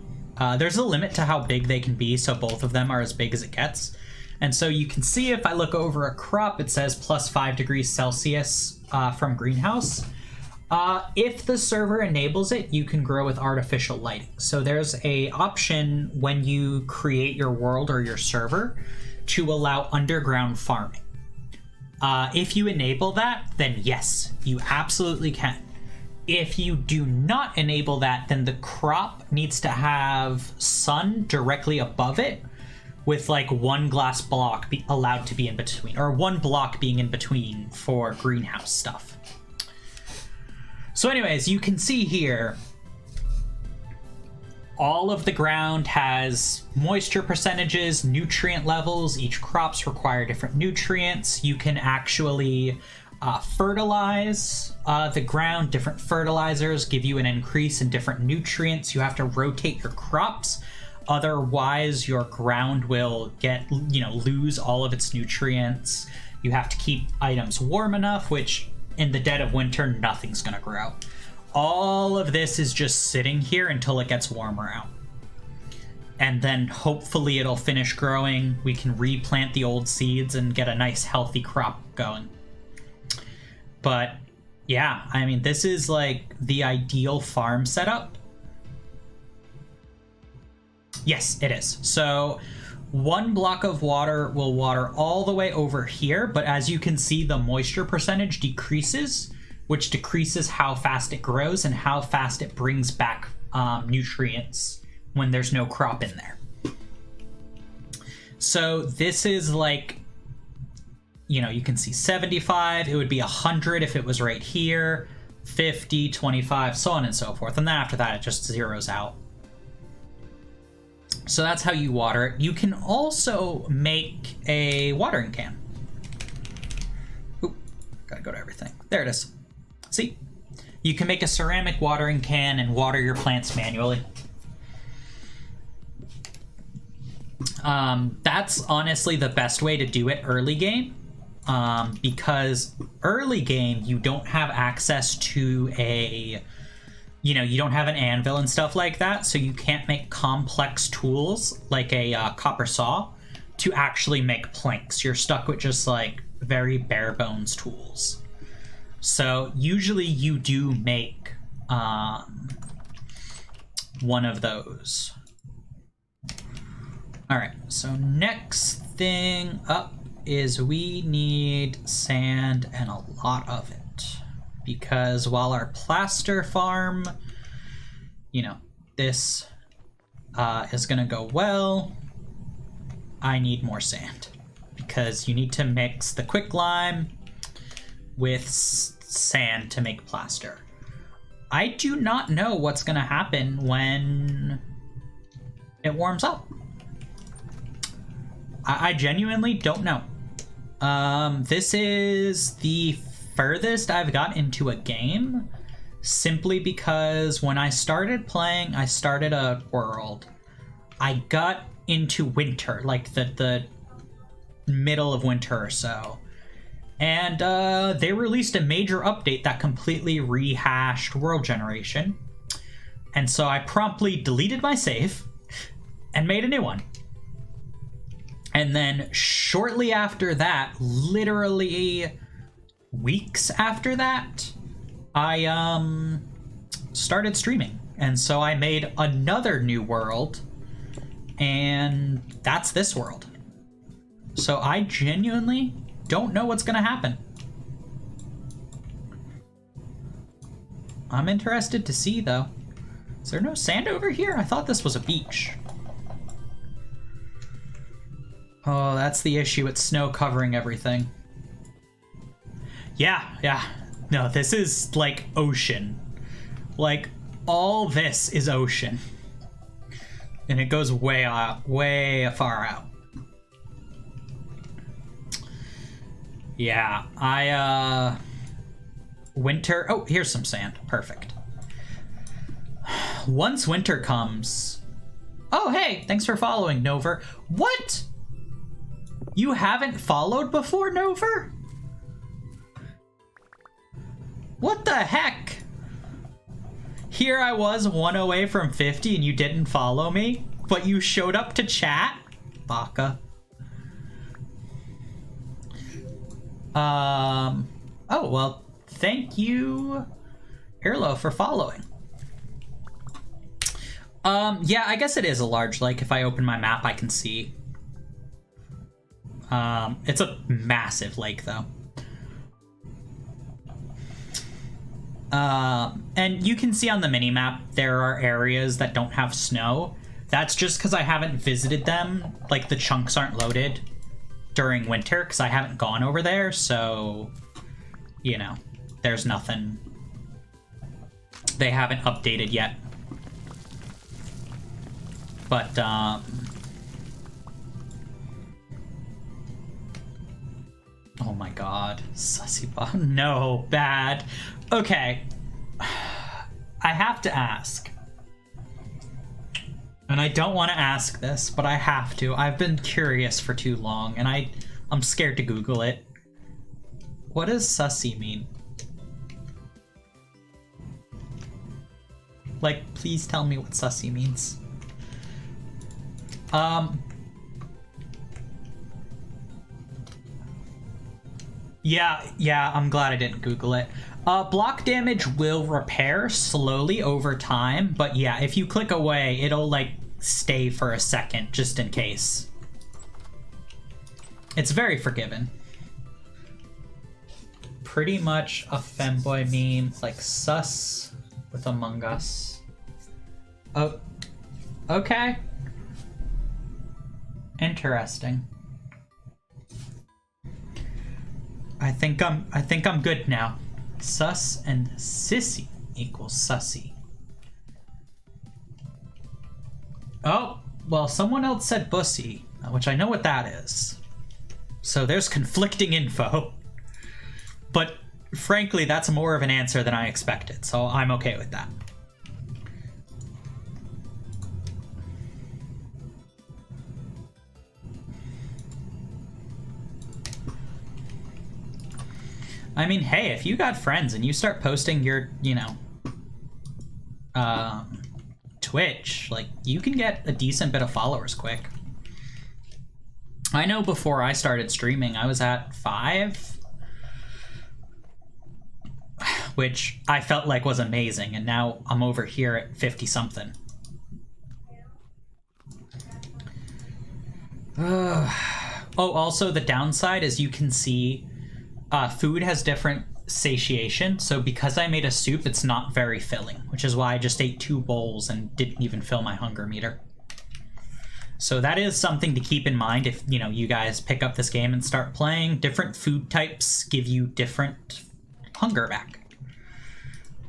There's a limit to how big they can be, so both of them are as big as it gets. And so you can see if I look over a crop, it says plus 5 degrees Celsius from greenhouse. If the server enables it, you can grow with artificial lighting. So there's a option when you create your world or your server to allow underground farming. If you enable that, then yes, you absolutely can. If you do not enable that, then the crop needs to have sun directly above it, with like one glass block allowed to be in between, or one block being in between for greenhouse stuff. So anyways, you can see here, all of the ground has moisture percentages, nutrient levels. Each crops require different nutrients. You can actually fertilize the ground. Different fertilizers give you an increase in different nutrients. You have to rotate your crops. Otherwise, your ground will lose all of its nutrients. You have to keep items warm enough, which in the dead of winter, nothing's gonna grow. All of this is just sitting here until it gets warmer out. And then hopefully it'll finish growing. We can replant the old seeds and get a nice healthy crop going. But yeah, I mean, this is like the ideal farm setup. Yes, it is. So one block of water will water all the way over here, but as you can see, the moisture percentage decreases, which decreases how fast it grows and how fast it brings back nutrients when there's no crop in there. So this is like, you can see 75, it would be 100 if it was right here, 50, 25, so on and so forth. And then after that, it just zeroes out. So that's how you water it. You can also make a watering can. Oop, gotta go to everything. There it is. See? You can make a ceramic watering can and water your plants manually. That's honestly the best way to do it early game. Because early game, you don't have access to you don't have an anvil and stuff like that, so you can't make complex tools like a copper saw to actually make planks. You're stuck with just like very bare bones tools. So usually you do make one of those. All right, so next thing up is we need sand and a lot of it. Because while our plaster farm, this is gonna go well, I need more sand. Because you need to mix the quicklime with sand to make plaster. I do not know what's gonna happen when it warms up. I genuinely don't know. This is the furthest I've got into a game, simply because when I started playing, I started a world. I got into winter, like the middle of winter or so. And they released a major update that completely rehashed world generation. And so I promptly deleted my save and made a new one. And then shortly after that, literally weeks after that, I started streaming. And so I made another new world, and that's this world. So I genuinely don't know what's gonna happen. I'm interested to see, though. Is there no sand over here? I thought this was a beach. Oh, that's the issue. It's snow covering everything. Yeah. No, this is like ocean. Like, all this is ocean. And it goes way far out. Yeah, winter... Oh, here's some sand. Perfect. Once winter comes... Oh, hey, thanks for following, Nover. What? You haven't followed before, Nover? What the heck? Here I was 1 away from 50 and you didn't follow me, but you showed up to chat? Baka. Oh, well, thank you, Irlo, for following. Yeah, I guess it is a large lake. If I open my map, I can see. It's a massive lake, though. And you can see on the minimap there are areas that don't have snow. That's just because I haven't visited them. Like, the chunks aren't loaded during winter because I haven't gone over there, so, you know, there's nothing. They haven't updated yet. But, oh my god. Sussy bomb. No, bad. Okay. I have to ask. And I don't want to ask this, but I have to. I've been curious for too long, and I'm scared to Google it. What does sussy mean? Like, please tell me what sussy means. Yeah, I'm glad I didn't Google it. Block damage will repair slowly over time, but yeah, if you click away, it'll, like, stay for a second, just in case. It's very forgiving. Pretty much a femboy meme, like sus with Among Us. Oh, okay. Interesting. I think I'm good now. Sus and sissy equals sussy. Oh, well, someone else said bussy, which I know what that is. So there's conflicting info. But frankly, that's more of an answer than I expected, so I'm okay with that. I mean, hey, if you got friends and you start posting your, you know, Twitch, like, you can get a decent bit of followers quick. I know before I started streaming, I was at 5, which I felt like was amazing, and now I'm over here at 50-something. Oh, also the downside is you can see food has different satiation, so because I made a soup, it's not very filling, which is why I just ate 2 bowls and didn't even fill my hunger meter. So that is something to keep in mind if, you know, you guys pick up this game and start playing. Different food types give you different hunger back.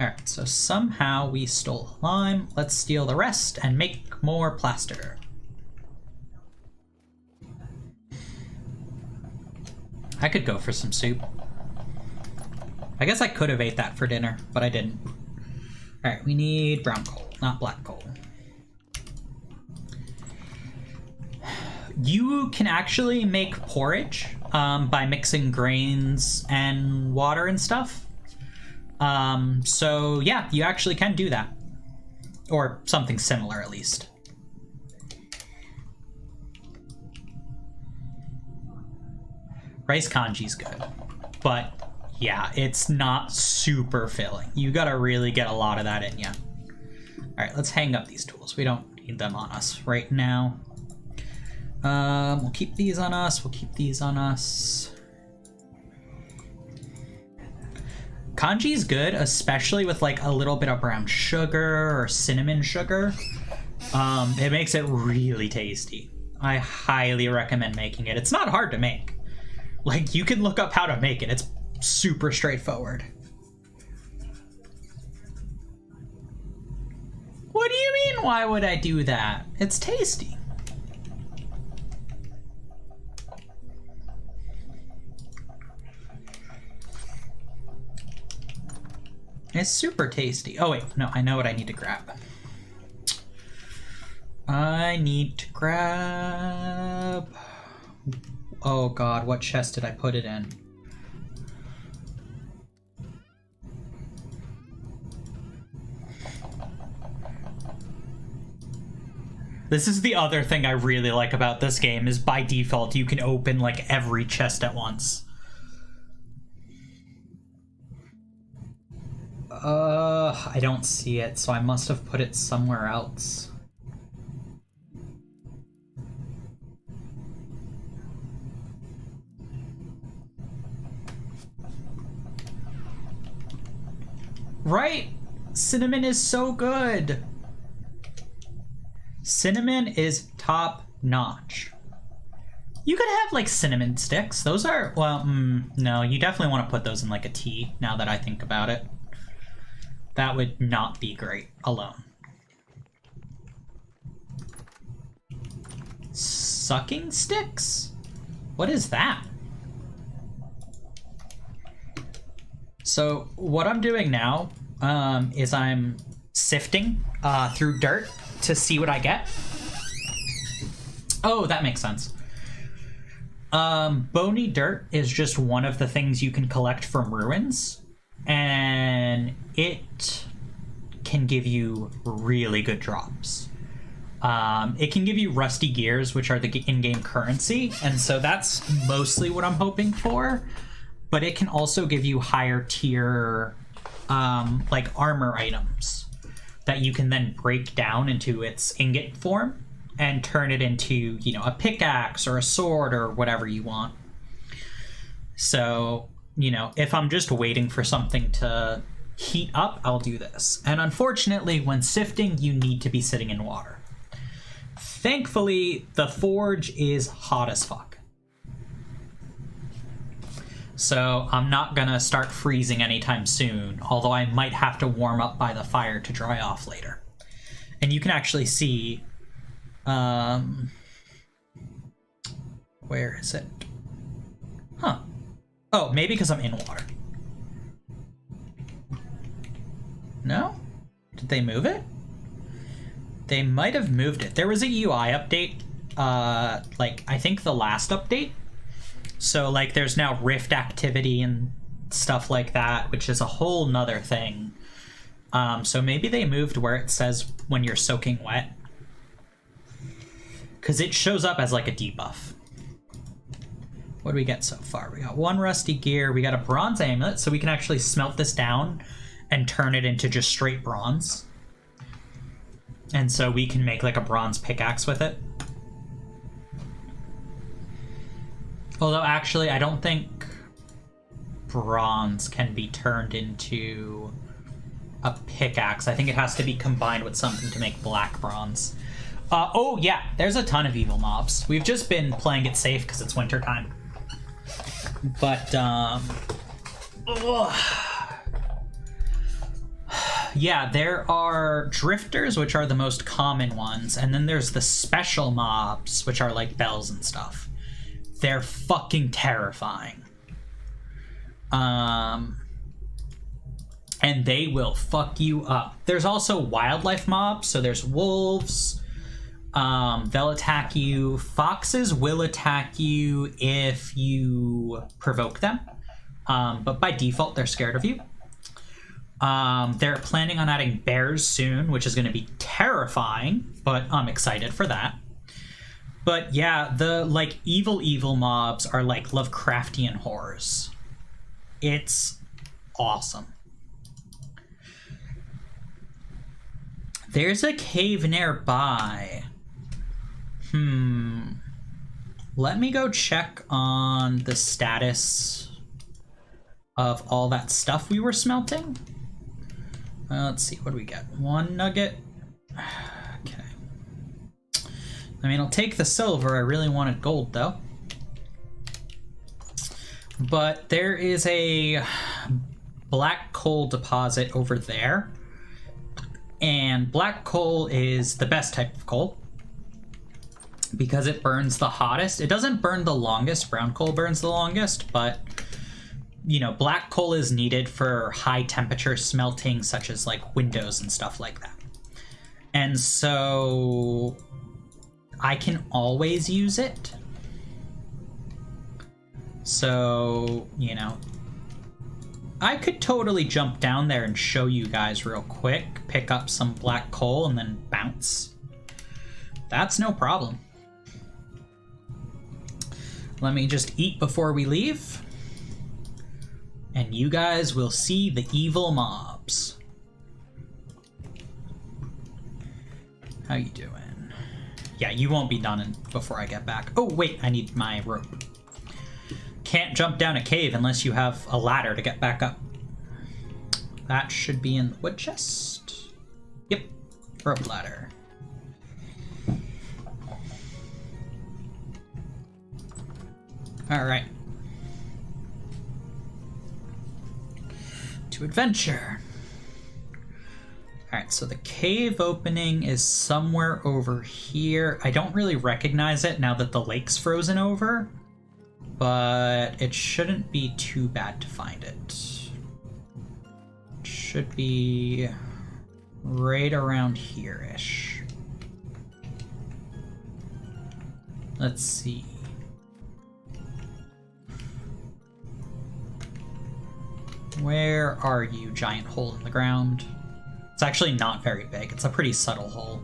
Alright, so somehow we stole a lime. Let's steal the rest and make more plaster. I could go for some soup. I guess I could have ate that for dinner, but I didn't. Alright, we need brown coal, not black coal. You can actually make porridge by mixing grains and water and stuff. So yeah, you actually can do that. Or something similar, at least. Rice kanji's good, but yeah, it's not super filling. You gotta really get a lot of that in you. Alright, let's hang up these tools. We don't need them on us right now. We'll keep these on us, we'll keep these on us. Kanji's good, especially with like a little bit of brown sugar or cinnamon sugar. It makes it really tasty. I highly recommend making it. It's not hard to make. Like, you can look up how to make it. It's super straightforward. What do you mean, why would I do that? It's tasty. It's super tasty. Oh wait, no, I know what I need to grab. I need to grab... Oh god, what chest did I put it in? This is the other thing I really like about this game, is by default you can open like every chest at once. I don't see it, so I must have put it somewhere else. Right? Cinnamon is so good. Cinnamon is top notch. You could have like cinnamon sticks. Those are, well, no, you definitely want to put those in like a tea now that I think about it. That would not be great alone. Sucking sticks? What is that? So what I'm doing now is I'm sifting through dirt to see what I get. Oh, that makes sense. Bony dirt is just one of the things you can collect from ruins, and it can give you really good drops. It can give you rusty gears, which are the in-game currency, and so that's mostly what I'm hoping for. But it can also give you higher tier, like armor items that you can then break down into its ingot form and turn it into, you know, a pickaxe or a sword or whatever you want. So, you know, if I'm just waiting for something to heat up, I'll do this. And unfortunately, when sifting, you need to be sitting in water. Thankfully, the forge is hot as fuck. So I'm not gonna start freezing anytime soon, although I might have to warm up by the fire to dry off later. And you can actually see, where is it? Huh. Oh, maybe because I'm in water. No? Did they move it? They might have moved it. There was a UI update, like, I think the last update. So, like, there's now Rift activity and stuff like that, which is a whole nother thing. So maybe they moved where it says when you're soaking wet. Because it shows up as, like, a debuff. What do we get so far? We got one rusty gear. We got a bronze amulet, so we can actually smelt this down and turn it into just straight bronze. And so we can make, like, a bronze pickaxe with it. Although, actually, I don't think bronze can be turned into a pickaxe. I think it has to be combined with something to make black bronze. Oh, yeah, there's a ton of evil mobs. We've just been playing it safe because it's wintertime. But, yeah, there are drifters, which are the most common ones, and then there's the special mobs, which are like bells and stuff. They're fucking terrifying. And they will fuck you up. There's also wildlife mobs, so there's wolves. They'll attack you. Foxes will attack you if you provoke them. But by default, they're scared of you. They're planning on adding bears soon, which is going to be terrifying, but I'm excited for that. But yeah, the, like, evil mobs are like Lovecraftian horrors. It's awesome. There's a cave nearby. Let me go check on the status of all that stuff we were smelting. Let's see, what do we get? One nugget. Okay. I mean, I'll take the silver. I really wanted gold, though. But there is a black coal deposit over there. And black coal is the best type of coal because it burns the hottest. It doesn't burn the longest. Brown coal burns the longest, but, you know, black coal is needed for high temperature smelting, such as like windows and stuff like that. And so I can always use it. So, you know, I could totally jump down there and show you guys real quick, pick up some black coal, and then bounce. That's no problem. Let me just eat before we leave, and you guys will see the evil mobs. How you doing? Yeah, you won't be done before I get back. Oh, wait, I need my rope. Can't jump down a cave unless you have a ladder to get back up. That should be in the wood chest. Yep, rope ladder. All right. To adventure. All right, so the cave opening is somewhere over here. I don't really recognize it now that the lake's frozen over, but it shouldn't be too bad to find it. It should be right around here-ish. Let's see. Where are you, giant hole in the ground? It's actually not very big. It's a pretty subtle hole.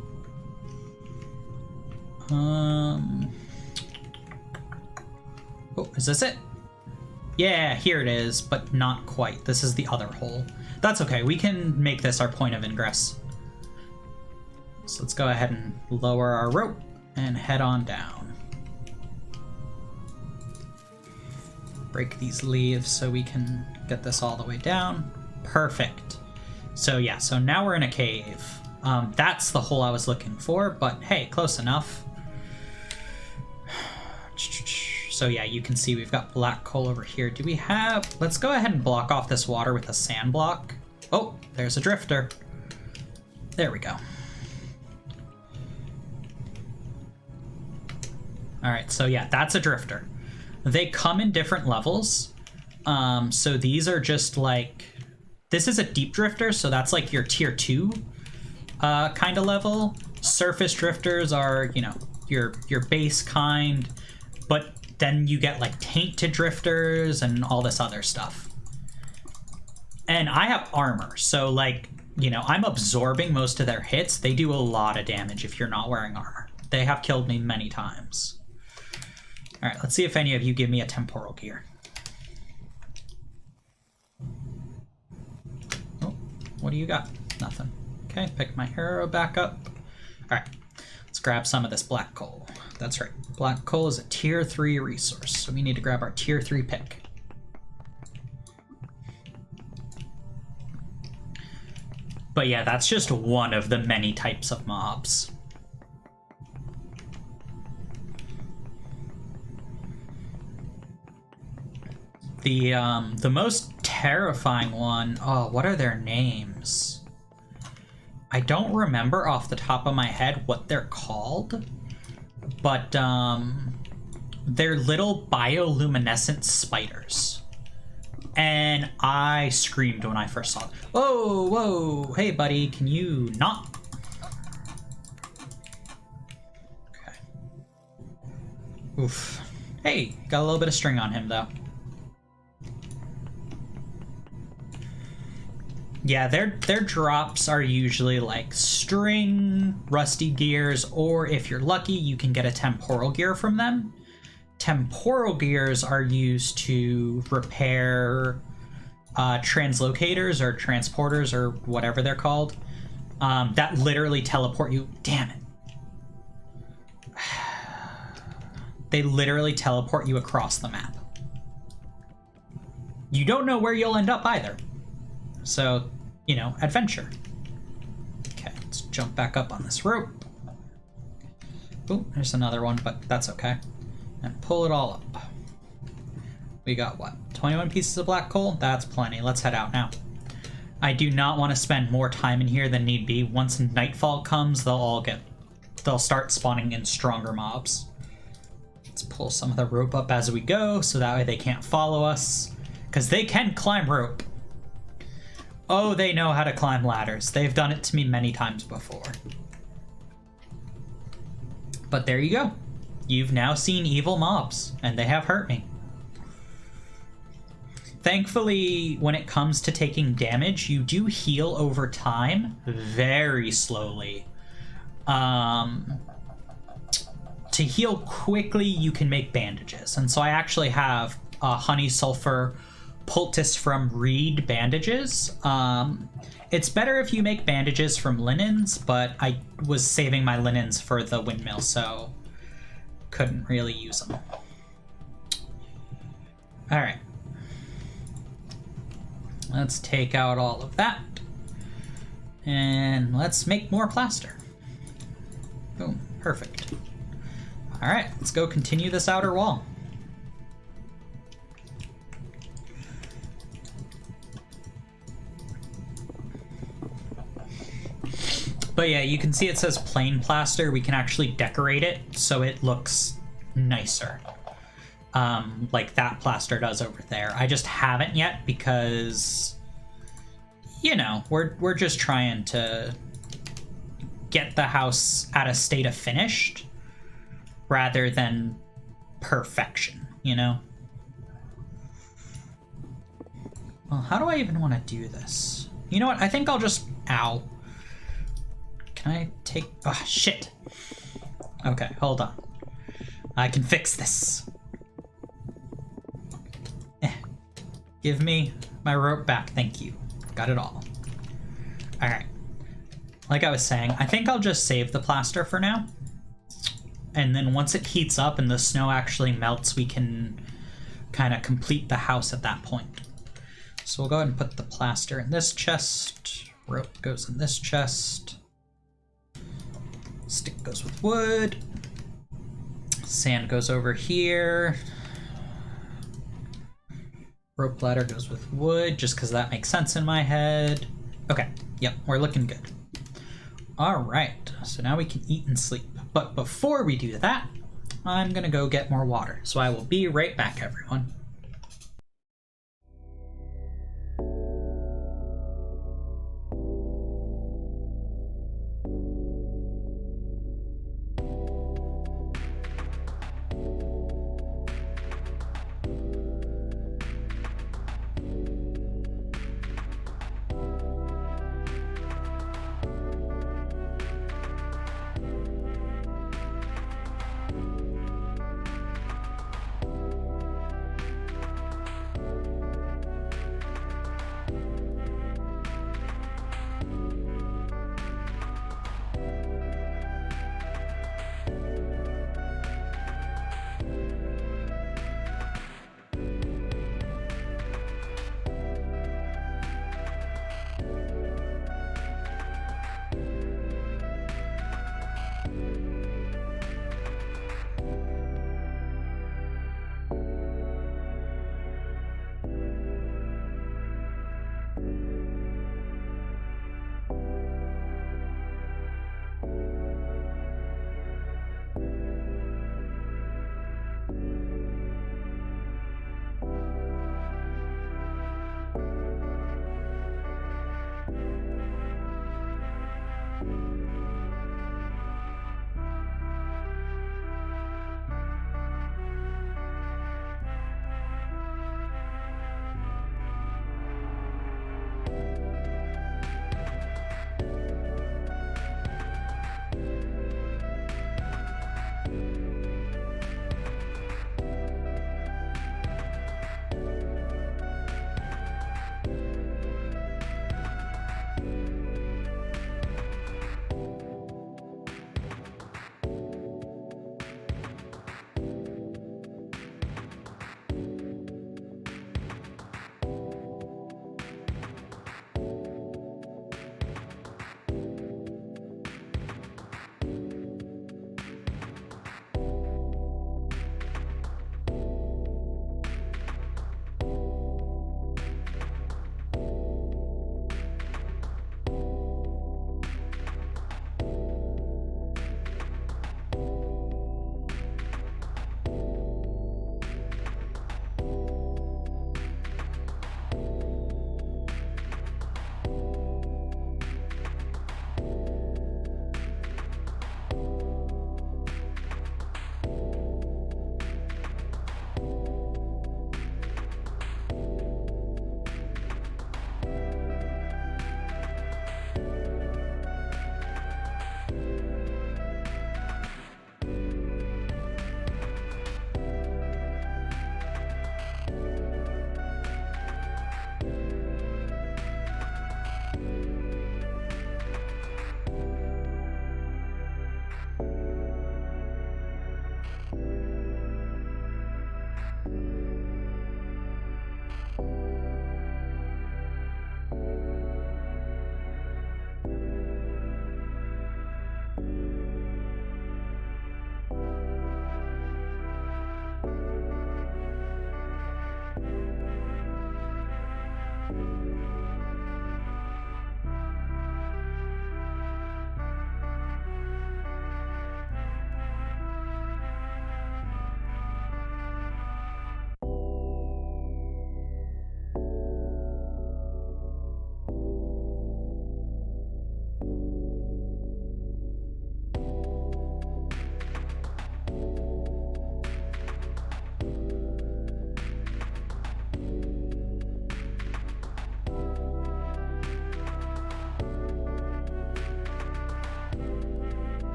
Oh, is this it? Yeah, here it is, but not quite. This is the other hole. That's okay. We can make this our point of ingress. So let's go ahead and lower our rope and head on down. Break these leaves so we can get this all the way down. Perfect. So yeah, so now we're in a cave. That's the hole I was looking for, but hey, close enough. So yeah, you can see we've got black coal over here. Do we have... Let's go ahead and block off this water with a sand block. Oh, there's a drifter. There we go. All right, so yeah, that's a drifter. They come in different levels. So these are just like... This is a deep drifter, so that's like your tier 2 kind of level. Surface drifters are, you know, your base kind, but then you get like tainted drifters and all this other stuff. And I have armor, so like, you know, I'm absorbing most of their hits. They do a lot of damage if you're not wearing armor. They have killed me many times. All right, let's see if any of you give me a temporal gear. What do you got? Nothing. Okay, pick my arrow back up. All right, let's grab some of this black coal. That's right, black coal is a tier 3 resource, so we need to grab our tier 3 pick. But yeah, that's just one of the many types of mobs. The most terrifying one, oh, what are their names? I don't remember off the top of my head what they're called, but they're little bioluminescent spiders. And I screamed when I first saw them. Whoa, whoa, hey buddy, can you not? Okay. Oof. Hey, got a little bit of string on him though. Yeah, their drops are usually like string, rusty gears, or if you're lucky, you can get a temporal gear from them. Temporal gears are used to repair translocators or transporters or whatever they're called that literally teleport you. Damn it. They literally teleport you across the map. You don't know where you'll end up either. So, you know, adventure. Okay, let's jump back up on this rope. Oh, there's another one, but that's okay. And pull it all up. We got what? 21 pieces of black coal? That's plenty. Let's head out now. I do not want to spend more time in here than need be. Once nightfall comes, they'll start spawning in stronger mobs. Let's pull some of the rope up as we go, so that way they can't follow us. Because they can climb rope. Oh, they know how to climb ladders. They've done it to me many times before. But there you go. You've now seen evil mobs, and they have hurt me. Thankfully, when it comes to taking damage, you do heal over time, very slowly. To heal quickly, you can make bandages. And so I actually have honey sulfur poultice from reed bandages. It's better if you make bandages from linens, but I was saving my linens for the windmill, so couldn't really use them. All right. Let's take out all of that. And let's make more plaster. Boom, perfect. All right, let's go continue this outer wall. But yeah, you can see it says plain plaster. We can actually decorate it so it looks nicer. Like that plaster does over there. I just haven't yet because, you know, we're just trying to get the house at a state of finished rather than perfection, you know? Well, how do I even want to do this? You know what? I think I'll just... Ow. Can I take... Oh, shit. Okay, hold on. I can fix this. Give me my rope back, thank you. Got it all. Alright. Like I was saying, I think I'll just save the plaster for now. And then once it heats up and the snow actually melts, we can kind of complete the house at that point. So we'll go ahead and put the plaster in this chest. Rope goes in this chest. Stick goes with wood. Sand goes over here. Rope ladder goes with wood, just because that makes sense in my head. Okay, yep, we're looking good. All right, so now we can eat and sleep. But before we do that, I'm gonna go get more water. So I will be right back, everyone.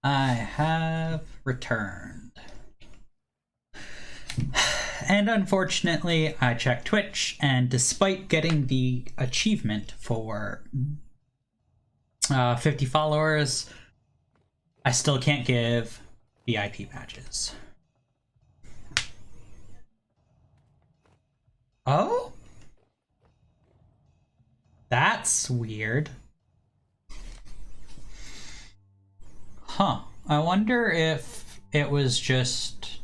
I have returned. And unfortunately, I checked Twitch, and despite getting the achievement for 50 followers, I still can't give VIP badges. Oh? That's weird. Huh. I wonder if it was just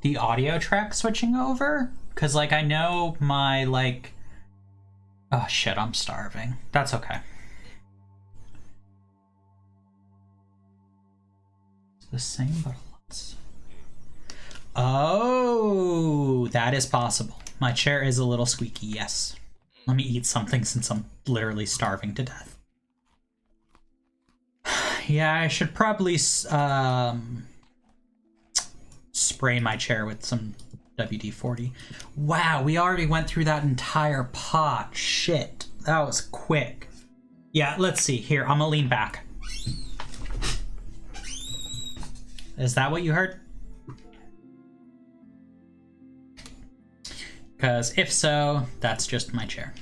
the audio track switching over? Because, like, I know my, like... Oh, shit, I'm starving. That's okay. It's the same, but let's... Oh, that is possible. My chair is a little squeaky, yes. Let me eat something since I'm literally starving to death. Yeah, I should probably spray my chair with some WD-40. Wow, we already went through that entire pot. Shit, that was quick. Yeah, let's see. Here, I'm gonna lean back. Is that what you heard? Because if so, that's just my chair.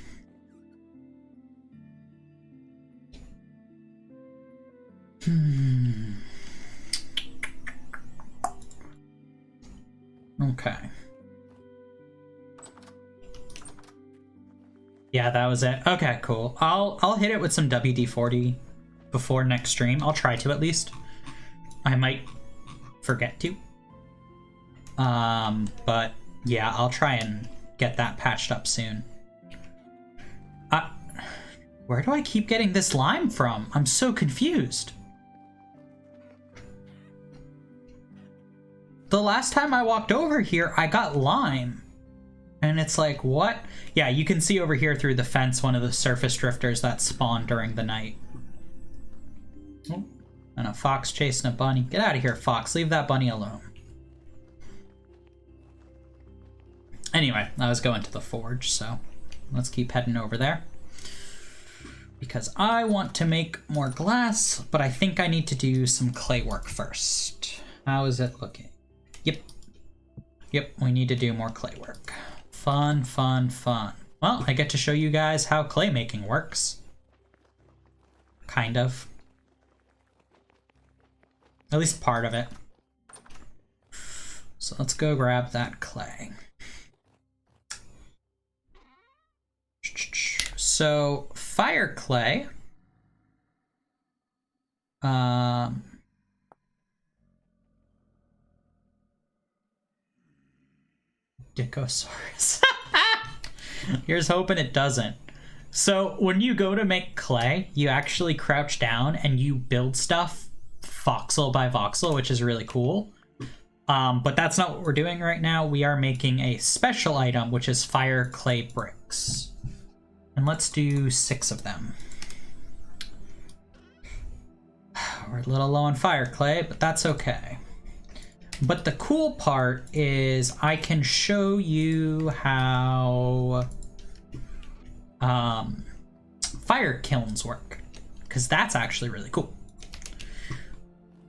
Okay. Yeah, that was it. Okay, cool. I'll hit it with some WD-40 before next stream. I'll try to at least. I might forget to. But yeah, I'll try and get that patched up soon. Where do I keep getting this lime from? I'm so confused. The last time I walked over here, I got lime. And it's like, what? Yeah, you can see over here through the fence one of the surface drifters that spawn during the night. Oh, and a fox chasing a bunny. Get out of here, fox. Leave that bunny alone. Anyway, I was going to the forge, so let's keep heading over there. Because I want to make more glass, but I think I need to do some clay work first. How is it looking? Yep, we need to do more clay work. Fun, fun, fun. Well, I get to show you guys how clay making works. Kind of. At least part of it. So let's go grab that clay. So, fire clay. Dicosaurus. Here's hoping it doesn't. So when you go to make clay, you actually crouch down and you build stuff voxel by voxel, which is really cool. But that's not what we're doing right now. We are making a special item, which is fire clay bricks. And let's do 6 of them. We're a little low on fire clay, but that's okay. But the cool part is I can show you how fire kilns work, because that's actually really cool.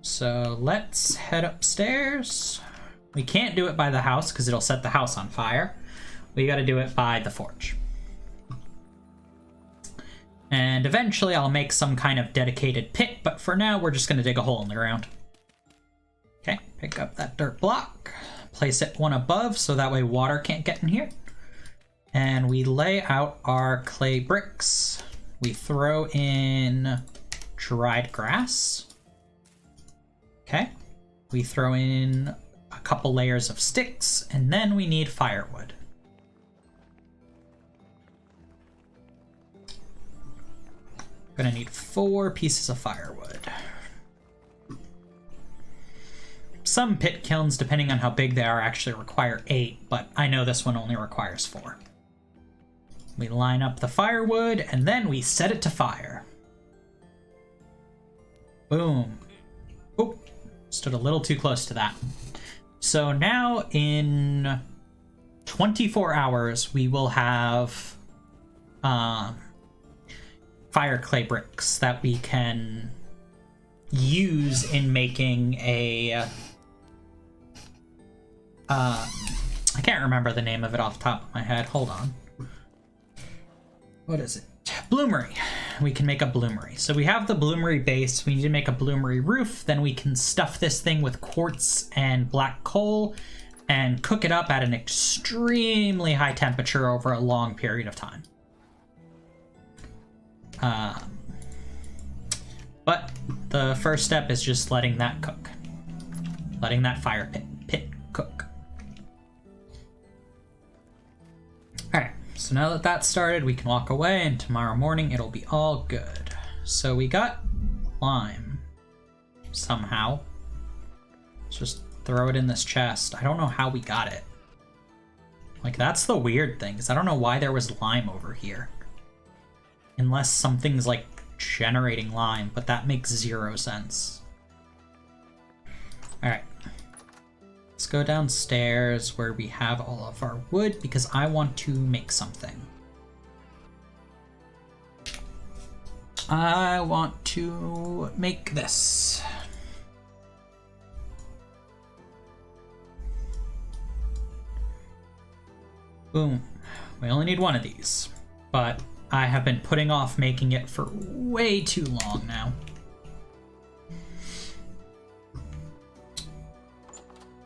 So let's head upstairs. We can't do it by the house because it'll set the house on fire. We got to do it by the forge. And eventually I'll make some kind of dedicated pit, but for now we're just going to dig a hole in the ground. Okay, pick up that dirt block, place it one above so that way water can't get in here. And we lay out our clay bricks. We throw in dried grass. Okay, we throw in a couple layers of sticks, and then we need firewood. Gonna need 4 pieces of firewood. Some pit kilns, depending on how big they are, actually require 8, but I know this one only requires 4. We line up the firewood, and then we set it to fire. Boom. Oh, stood a little too close to that. So now in 24 hours, we will have fire clay bricks that we can use in making a I can't remember the name of it off the top of my head. Hold on. What is it? Bloomery. We can make a bloomery. So we have the bloomery base. We need to make a bloomery roof. Then we can stuff this thing with quartz and black coal and cook it up at an extremely high temperature over a long period of time. But the first step is just letting that cook. Letting that fire pit cook. Alright, so now that that's started, we can walk away, and tomorrow morning it'll be all good. So we got lime. Somehow. Let's just throw it in this chest. I don't know how we got it. Like, that's the weird thing, is I don't know why there was lime over here. Unless something's, like, generating lime, but that makes zero sense. Alright. Let's go downstairs where we have all of our wood, because I want to make something. I want to make this. Boom. We only need one of these, but I have been putting off making it for way too long now.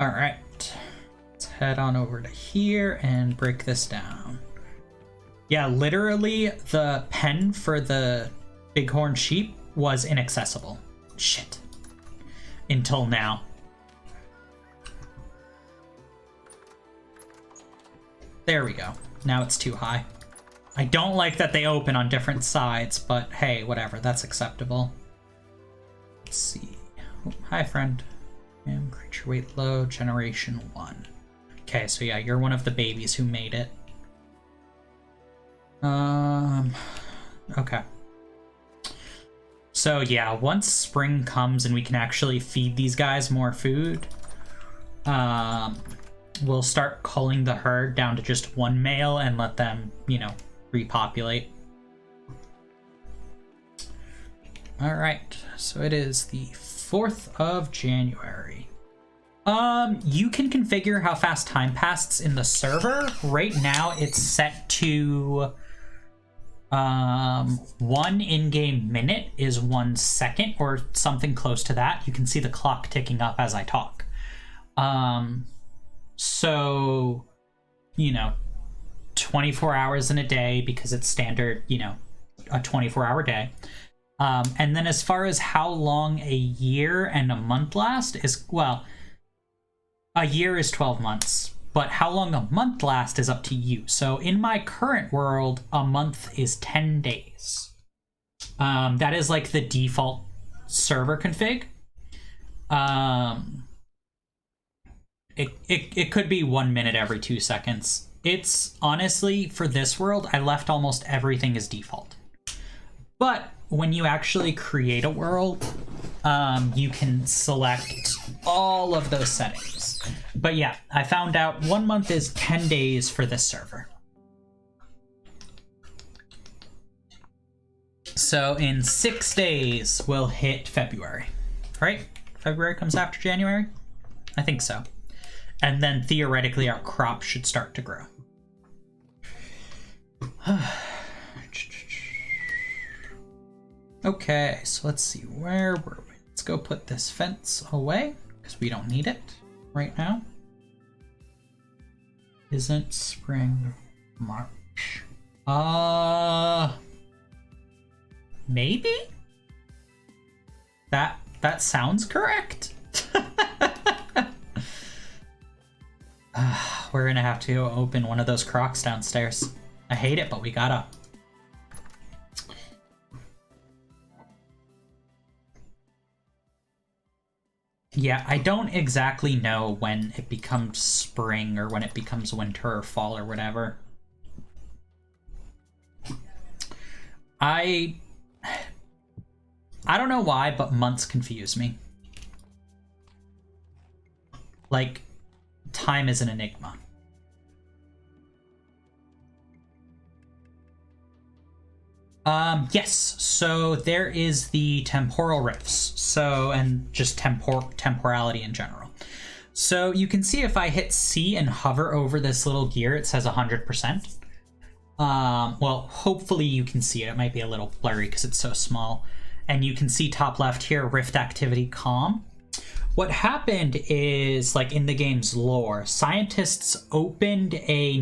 Alright, let's head on over to here and break this down. Yeah, literally the pen for the bighorn sheep was inaccessible. Shit. Until now. There we go. Now it's too high. I don't like that they open on different sides, but hey, whatever, that's acceptable. Let's see. Oh, hi, friend. Creature weight low, generation 1. Okay, so yeah, you're one of the babies who made it. Okay. So yeah, once spring comes and we can actually feed these guys more food, we'll start culling the herd down to just one male and let them, you know, repopulate. Alright, so it is the 4th of January. You can configure how fast time passes in the server. Right now it's set to 1 in-game minute is 1 second or something close to that. You can see the clock ticking up as I talk. So, you know, 24 hours in a day because it's standard, you know, a 24-hour day. And then as far as how long a year and a month last is, well, a year is 12 months, but how long a month lasts is up to you. So in my current world, a month is 10 days. That is like the default server config. It could be 1 minute every 2 seconds. It's honestly, for this world, I left almost everything as default. But when you actually create a world, you can select all of those settings. But yeah, I found out 1 month is 10 days for this server. So in 6 days, we'll hit February, right? February comes after January? I think so. And then theoretically our crop should start to grow. Okay, so let's see, where were we? Let's go put this fence away, because we don't need it right now. Isn't spring March? Maybe? That sounds correct. We're gonna have to open one of those crocs downstairs. I hate it, but we gotta. Yeah, I don't exactly know when it becomes spring or when it becomes winter or fall or whatever. I don't know why, but months confuse me. Like, time is an enigma. Yes, so there is the temporal rifts, so, and just temporality in general. So you can see if I hit C and hover over this little gear, it says 100%. Well, hopefully you can see it. It might be a little blurry because it's so small. And you can see top left here, rift activity calm. What happened is, like in the game's lore, scientists opened a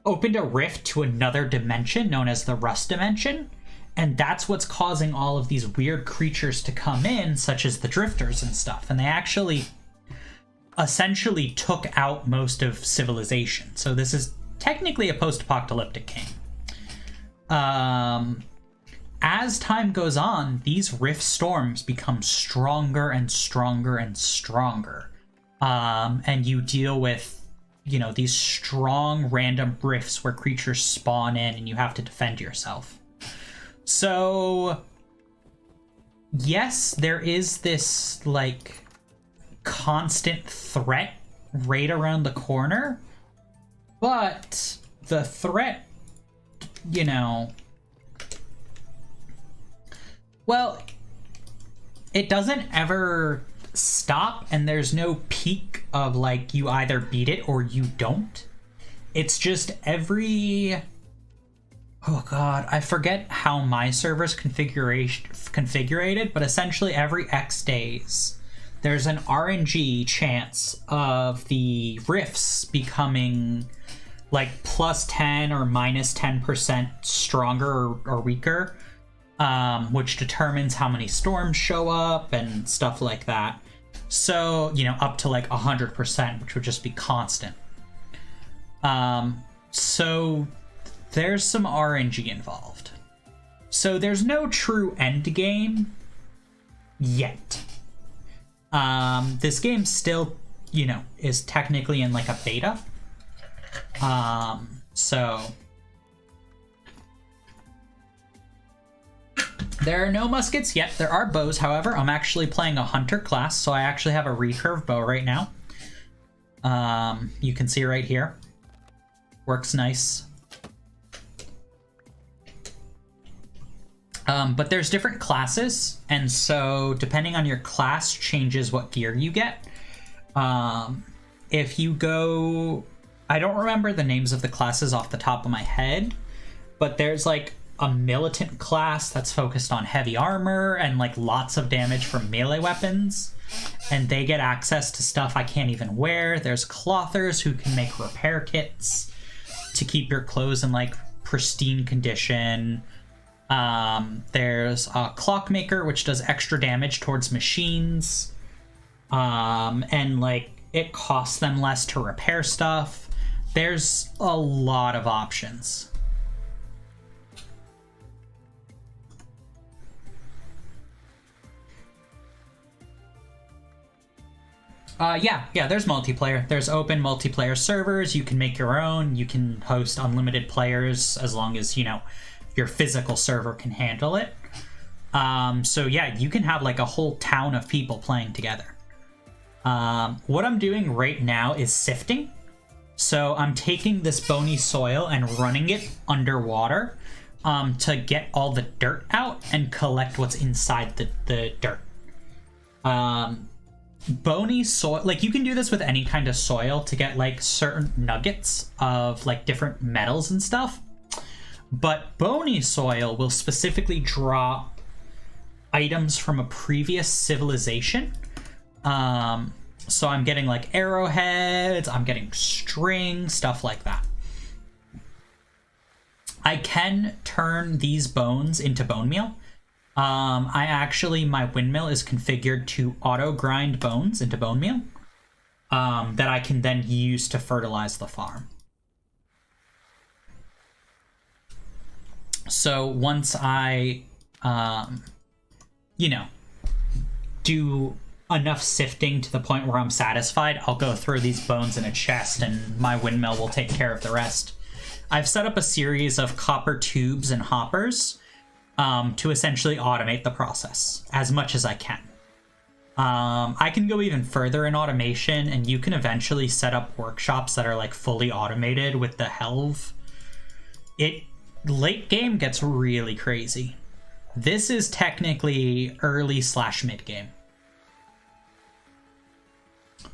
rift to another dimension known as the Rust Dimension, and that's what's causing all of these weird creatures to come in, such as the drifters and stuff. And they actually essentially took out most of civilization. So this is technically a post-apocalyptic game. As time goes on, these rift storms become stronger and stronger and stronger. And you deal with, you know, these strong random rifts where creatures spawn in and you have to defend yourself. So, yes, there is this, like, constant threat right around the corner, but the threat, you know, well, it doesn't ever stop, and there's no peak of, like, you either beat it or you don't. It's just every... Oh god, I forget how my server's configured, but essentially every X days, there's an RNG chance of the rifts becoming like plus 10 or minus 10% stronger or weaker, which determines how many storms show up and stuff like that. So, you know, up to like 100%, which would just be constant. So there's some RNG involved. So there's no true end game yet. This game still, you know, is technically in like a beta. So there are no muskets yet. There are bows, however. I'm actually playing a hunter class, so I actually have a recurve bow right now. You can see right here. Works nice. But there's different classes, and so depending on your class changes what gear you get. If you go... I don't remember the names of the classes off the top of my head, but there's like a militant class that's focused on heavy armor and like lots of damage from melee weapons, and they get access to stuff I can't even wear. There's clothers who can make repair kits to keep your clothes in like pristine condition. There's a clockmaker, which does extra damage towards machines, and like it costs them less to repair stuff. There's a lot of options. Yeah, there's multiplayer. There's open multiplayer servers. You can make your own. You can host unlimited players as long as, you know, your physical server can handle it. So yeah, you can have like a whole town of people playing together. What I'm doing right now is sifting. So I'm taking this bony soil and running it underwater to get all the dirt out and collect what's inside the dirt. Bony soil, like you can do this with any kind of soil to get like certain nuggets of like different metals and stuff. But bony soil will specifically drop items from a previous civilization. So I'm getting like arrowheads, I'm getting string, stuff like that. I can turn these bones into bone meal. My windmill is configured to auto grind bones into bone meal, that I can then use to fertilize the farm. So once I, you know, do enough sifting to the point where I'm satisfied, I'll go throw these bones in a chest and my windmill will take care of the rest. I've set up a series of copper tubes and hoppers to essentially automate the process as much as I can. I can go even further in automation, and you can eventually set up workshops that are like fully automated with the Helve late game gets really crazy. This is technically early/mid game.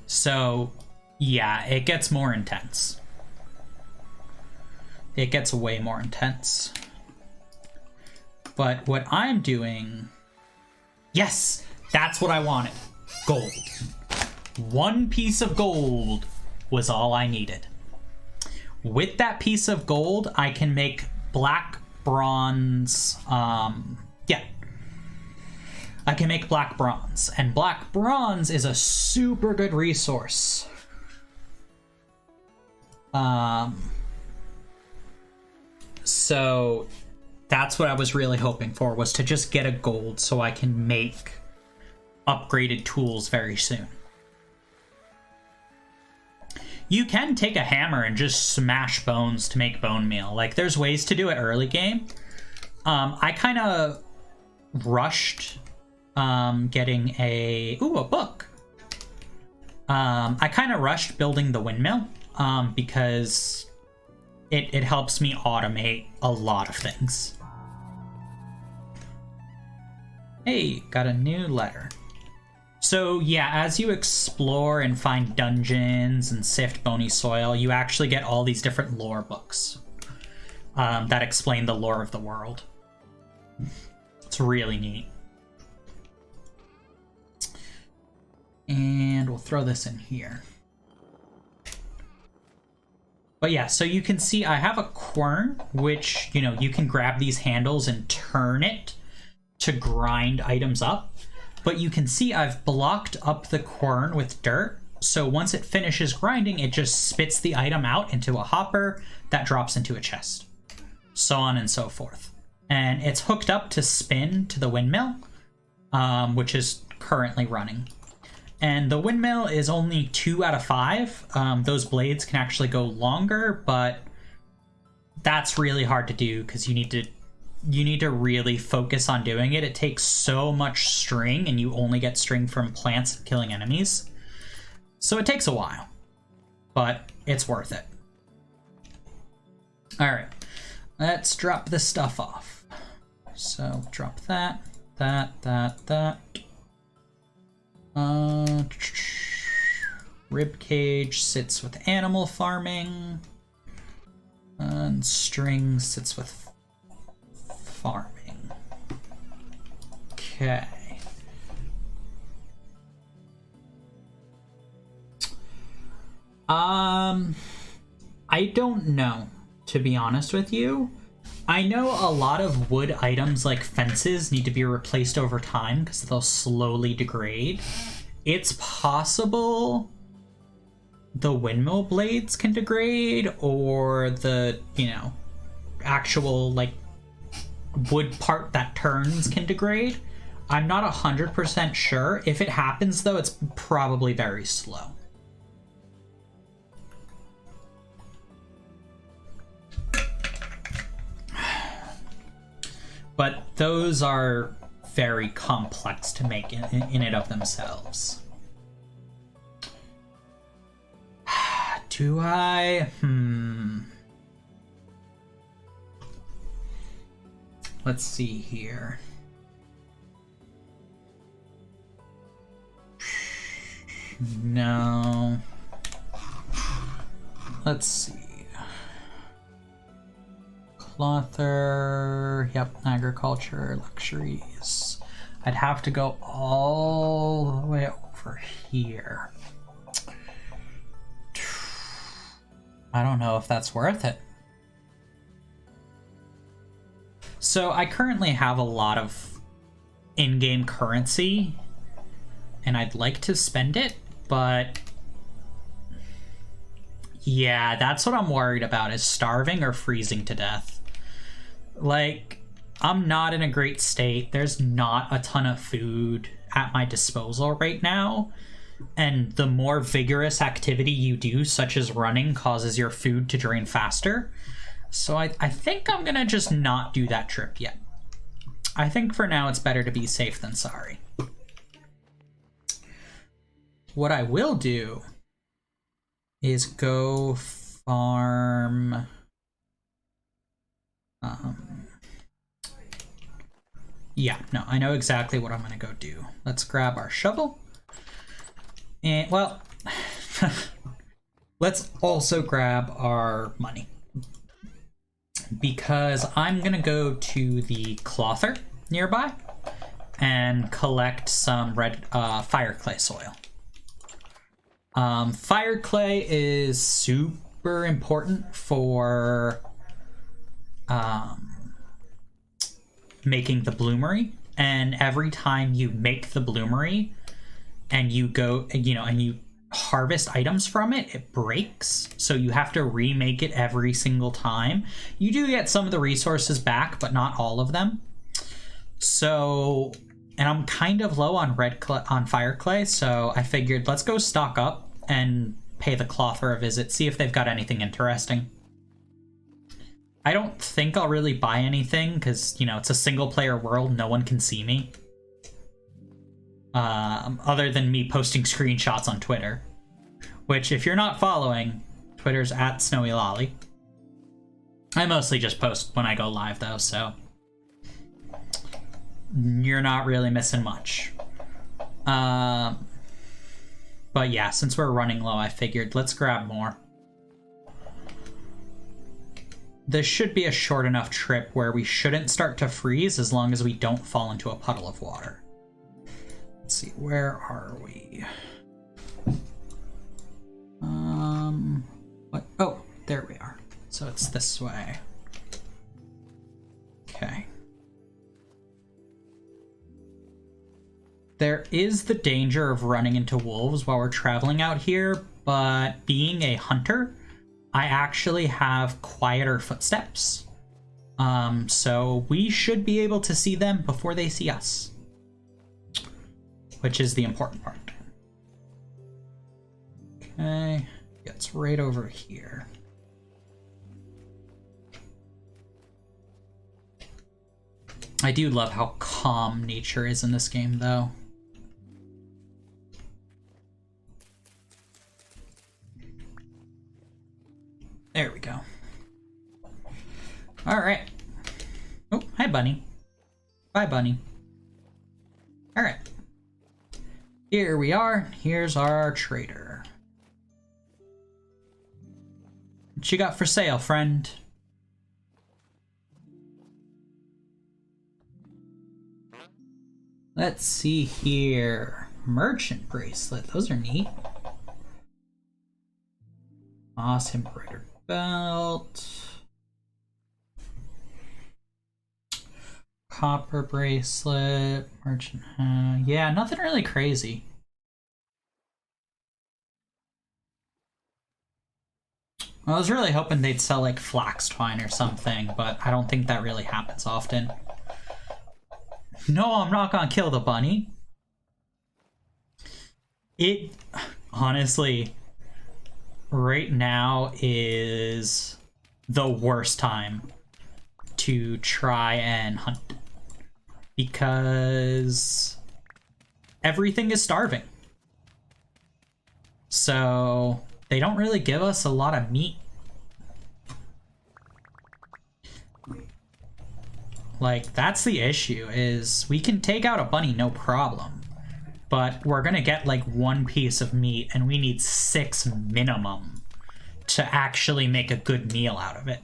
So, yeah, it gets more intense. It gets way more intense. But what I'm doing... Yes! That's what I wanted. Gold. 1 piece of gold was all I needed. With that piece of gold, I can make black bronze... yeah. I can make black bronze. And black bronze is a super good resource. So that's what I was really hoping for, was to just get a gold so I can make upgraded tools very soon. You can take a hammer and just smash bones to make bone meal. Like, there's ways to do it early game. I kind of rushed getting a book. I kind of rushed building the windmill because it helps me automate a lot of things. Hey, got a new letter. So yeah, as you explore and find dungeons and sift bony soil, you actually get all these different lore books that explain the lore of the world. It's really neat. And we'll throw this in here. But yeah, so you can see I have a quern, which, you know, you can grab these handles and turn it to grind items up. But you can see I've blocked up the quern with dirt. So once it finishes grinding, it just spits the item out into a hopper that drops into a chest. So on and so forth. And it's hooked up to spin to the windmill, which is currently running. And the windmill is only 2 out of 5. Those blades can actually go longer, but that's really hard to do because you need to really focus on doing it. It takes so much string, and you only get string from plants killing enemies. So it takes a while, but it's worth it. All right, let's drop this stuff off. So drop that. Rib cage sits with animal farming, and string sits with farming. Okay. I don't know, to be honest with you. I know a lot of wood items like fences need to be replaced over time because they'll slowly degrade. It's possible the windmill blades can degrade, or the, you know, actual, like, wood part that turns can degrade. I'm not 100% sure. If it happens, though, it's probably very slow. But those are very complex to make in and of themselves. Do I? Let's see here. No. Let's see. Clother, yep, agriculture, luxuries. I'd have to go all the way over here. I don't know if that's worth it. So I currently have a lot of in-game currency, and I'd like to spend it, but yeah, that's what I'm worried about, is starving or freezing to death. Like, I'm not in a great state. There's not a ton of food at my disposal right now. And the more vigorous activity you do, such as running, causes your food to drain faster. So I think I'm gonna just not do that trip yet. I think for now it's better to be safe than sorry. What I will do is go farm Yeah, no, I know exactly what I'm gonna go do. Let's grab our shovel. And, well, let's also grab our money. Because I'm gonna go to the clother nearby and collect some red fire clay soil. Fire clay is super important for making the bloomery, and every time you make the bloomery and you go, and you harvest items from it, it breaks, so you have to remake it every single time. You do get some of the resources back, but not all of them. So, and I'm kind of low on fire clay, so I figured let's go stock up and pay the clother a visit, see if they've got anything interesting. I don't think I'll really buy anything because, it's a single player world, no one can see me. Other than me posting screenshots on Twitter. Which, if you're not following, Twitter's at Snowy Lolly. I mostly just post when I go live, though, so you're not really missing much. But yeah, since we're running low, I figured let's grab more. This should be a short enough trip where we shouldn't start to freeze as long as we don't fall into a puddle of water. Let's see, where are we? What? Oh, there we are. So it's this way. Okay. There is the danger of running into wolves while we're traveling out here, but being a hunter, I actually have quieter footsteps. So we should be able to see them before they see us. Which is the important part. Okay, it's right over here. I do love how calm nature is in this game, though. There we go. All right. Oh, hi, bunny. Bye, bunny. All right. Here we are. Here's our trader. What you got for sale, friend? Let's see here. Merchant bracelet. Those are neat. Moss embroidered belt. Copper bracelet. Merchant. Yeah, nothing really crazy. I was really hoping they'd sell like flax twine or something, but I don't think that really happens often. No, I'm not gonna kill the bunny. It, honestly, right now is the worst time to try and hunt. Because everything is starving. So they don't really give us a lot of meat. Like, that's the issue, is we can take out a bunny no problem, but we're gonna get like one piece of meat and we need 6 minimum to actually make a good meal out of it.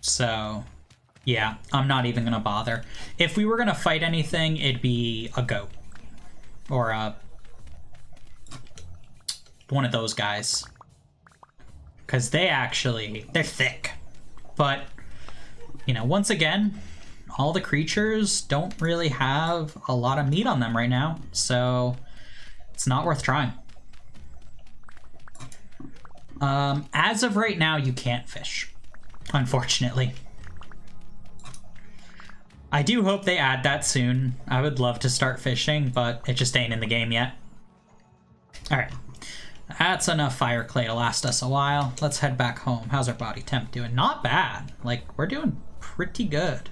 So yeah, I'm not even gonna bother. If we were gonna fight anything, it'd be a goat or one of those guys, because they're thick. But once again, all the creatures don't really have a lot of meat on them right now, so it's not worth trying. As of right now, you can't fish, unfortunately. I do hope they add that soon. I would love to start fishing, but it just ain't in the game yet. Alright. That's enough fire clay to last us a while. Let's head back home. How's our body temp doing? Not bad. Like, we're doing pretty good.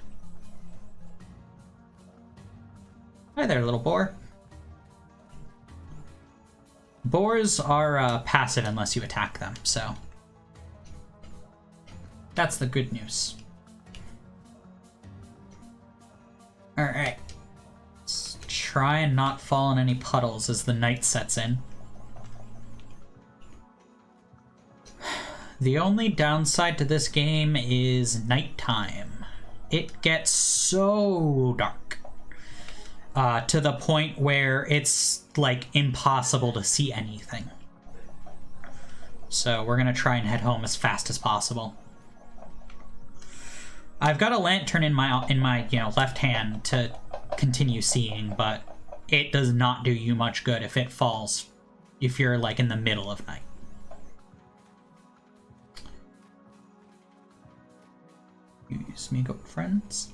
Hi there, little boar. boars are passive unless you attack them, so that's the good news. Alright. Let's try and not fall in any puddles as the night sets in. The only downside to this game is nighttime. It gets so dark. To the point where it's, like, impossible to see anything. So we're gonna try and head home as fast as possible. I've got a lantern in my left hand to continue seeing, but it does not do you much good if it falls, if you're, like, in the middle of night. Use me, go friends.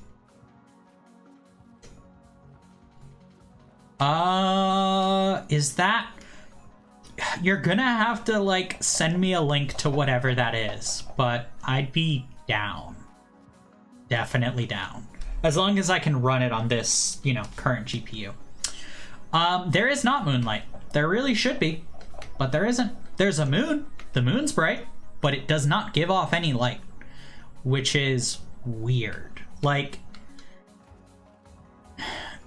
Is that... You're gonna have to, like, send me a link to whatever that is, but I'd be down. Definitely down. As long as I can run it on this, current GPU. There is not moonlight. There really should be, but there isn't. There's a moon. The moon's bright, but it does not give off any light, which is weird. Like,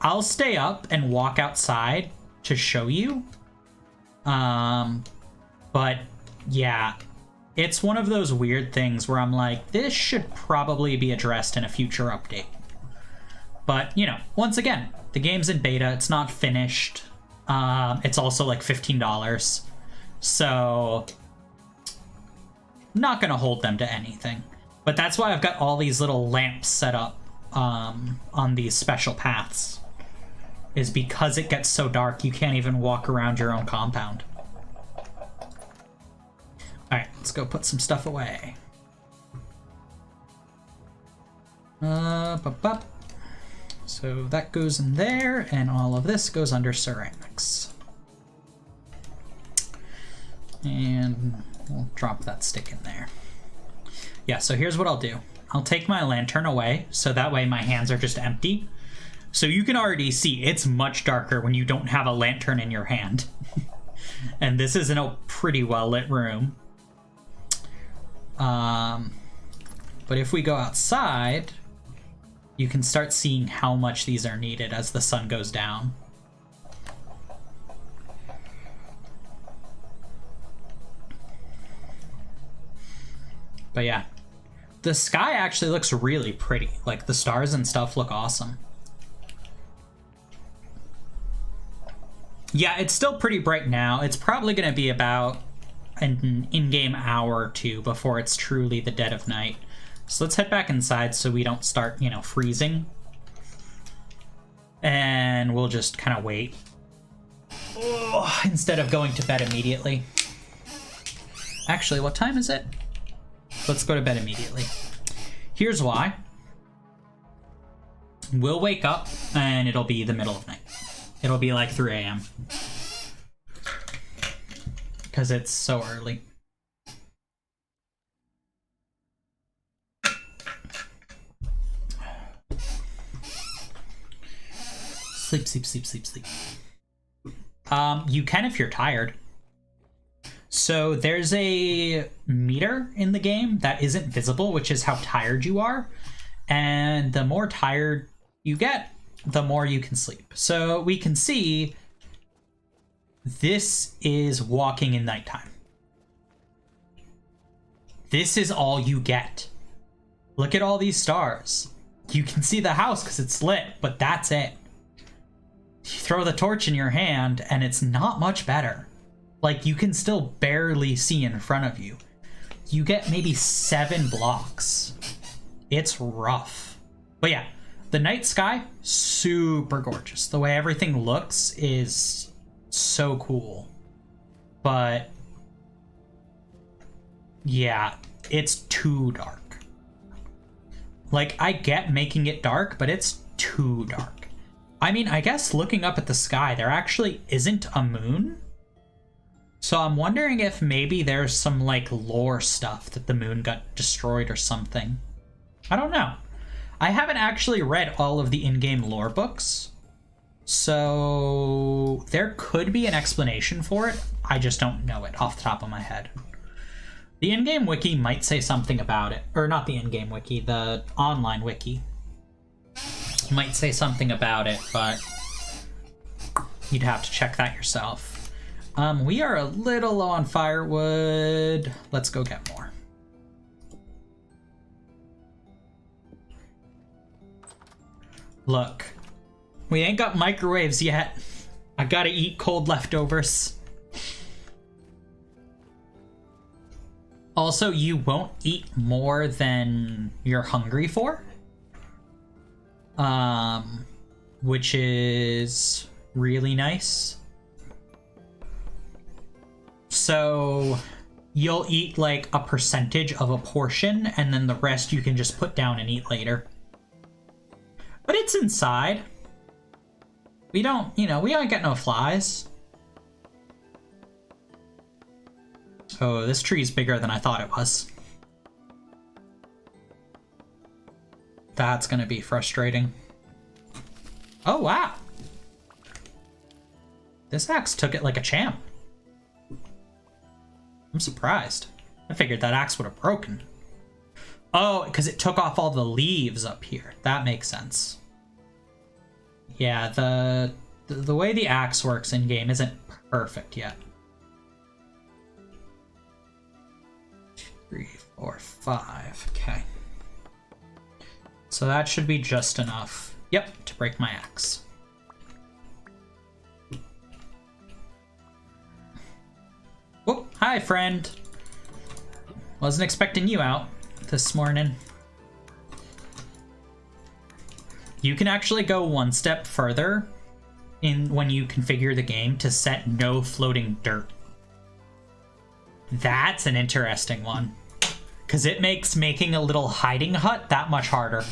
I'll stay up and walk outside to show you. But yeah, it's one of those weird things where I'm like, this should probably be addressed in a future update. But, once again, the game's in beta. It's not finished. It's also like $15. So, not gonna hold them to anything. But that's why I've got all these little lamps set up on these special paths. Is because it gets so dark, you can't even walk around your own compound. Alright, let's go put some stuff away. So that goes in there, and all of this goes under ceramics. And we'll drop that stick in there. Yeah, so here's what I'll do. I'll take my lantern away, so that way my hands are just empty. So you can already see it's much darker when you don't have a lantern in your hand. And this is in a pretty well lit room. But if we go outside, you can start seeing how much these are needed as the sun goes down. But yeah, the sky actually looks really pretty. Like, the stars and stuff look awesome. Yeah, it's still pretty bright now. It's probably going to be about an in-game hour or two before it's truly the dead of night. So let's head back inside so we don't start, freezing. And we'll just kind of wait. Oh, instead of going to bed immediately. Actually, what time is it? Let's go to bed immediately. Here's why. We'll wake up and it'll be the middle of night. It'll be like 3 a.m. Because it's so early. Sleep, sleep, sleep, sleep, sleep. You can if you're tired. So there's a meter in the game that isn't visible, which is how tired you are. And the more tired you get, the more you can sleep. So we can see this is walking in nighttime. This is all you get. Look at all these stars. You can see the house because it's lit, but that's it. You throw the torch in your hand and it's not much better. Like, you can still barely see in front of you. You get maybe 7 blocks. It's rough. But yeah, the night sky, super gorgeous. The way everything looks is so cool. But yeah, it's too dark. Like, I get making it dark, but it's too dark. I mean, I guess looking up at the sky, there actually isn't a moon. So I'm wondering if maybe there's some, like, lore stuff that the moon got destroyed or something. I don't know. I haven't actually read all of the in-game lore books. So So there could be an explanation for it. I just don't know it off the top of my head. The in-game wiki might say something about it. Or not the in-game wiki, the online wiki. Might say something about it, but you'd have to check that yourself. We are a little low on firewood. Let's go get more. Look, we ain't got microwaves yet. I gotta eat cold leftovers. Also, you won't eat more than you're hungry for. Which is really nice. So you'll eat like a percentage of a portion, and then the rest you can just put down and eat later. But it's inside. We don't, we don't get no flies. Oh, this tree's bigger than I thought it was. That's gonna be frustrating. Oh, wow. This axe took it like a champ. I'm surprised. I figured that axe would have broken. Oh, because it took off all the leaves up here. That makes sense. Yeah, the way the axe works in game isn't perfect yet. 2, 3, 4, 5. Okay. So that should be just enough. Yep, to break my axe. Whoop, hi friend. Wasn't expecting you out this morning. You can actually go one step further in when you configure the game to set no floating dirt. That's an interesting one. Because it makes making a little hiding hut that much harder.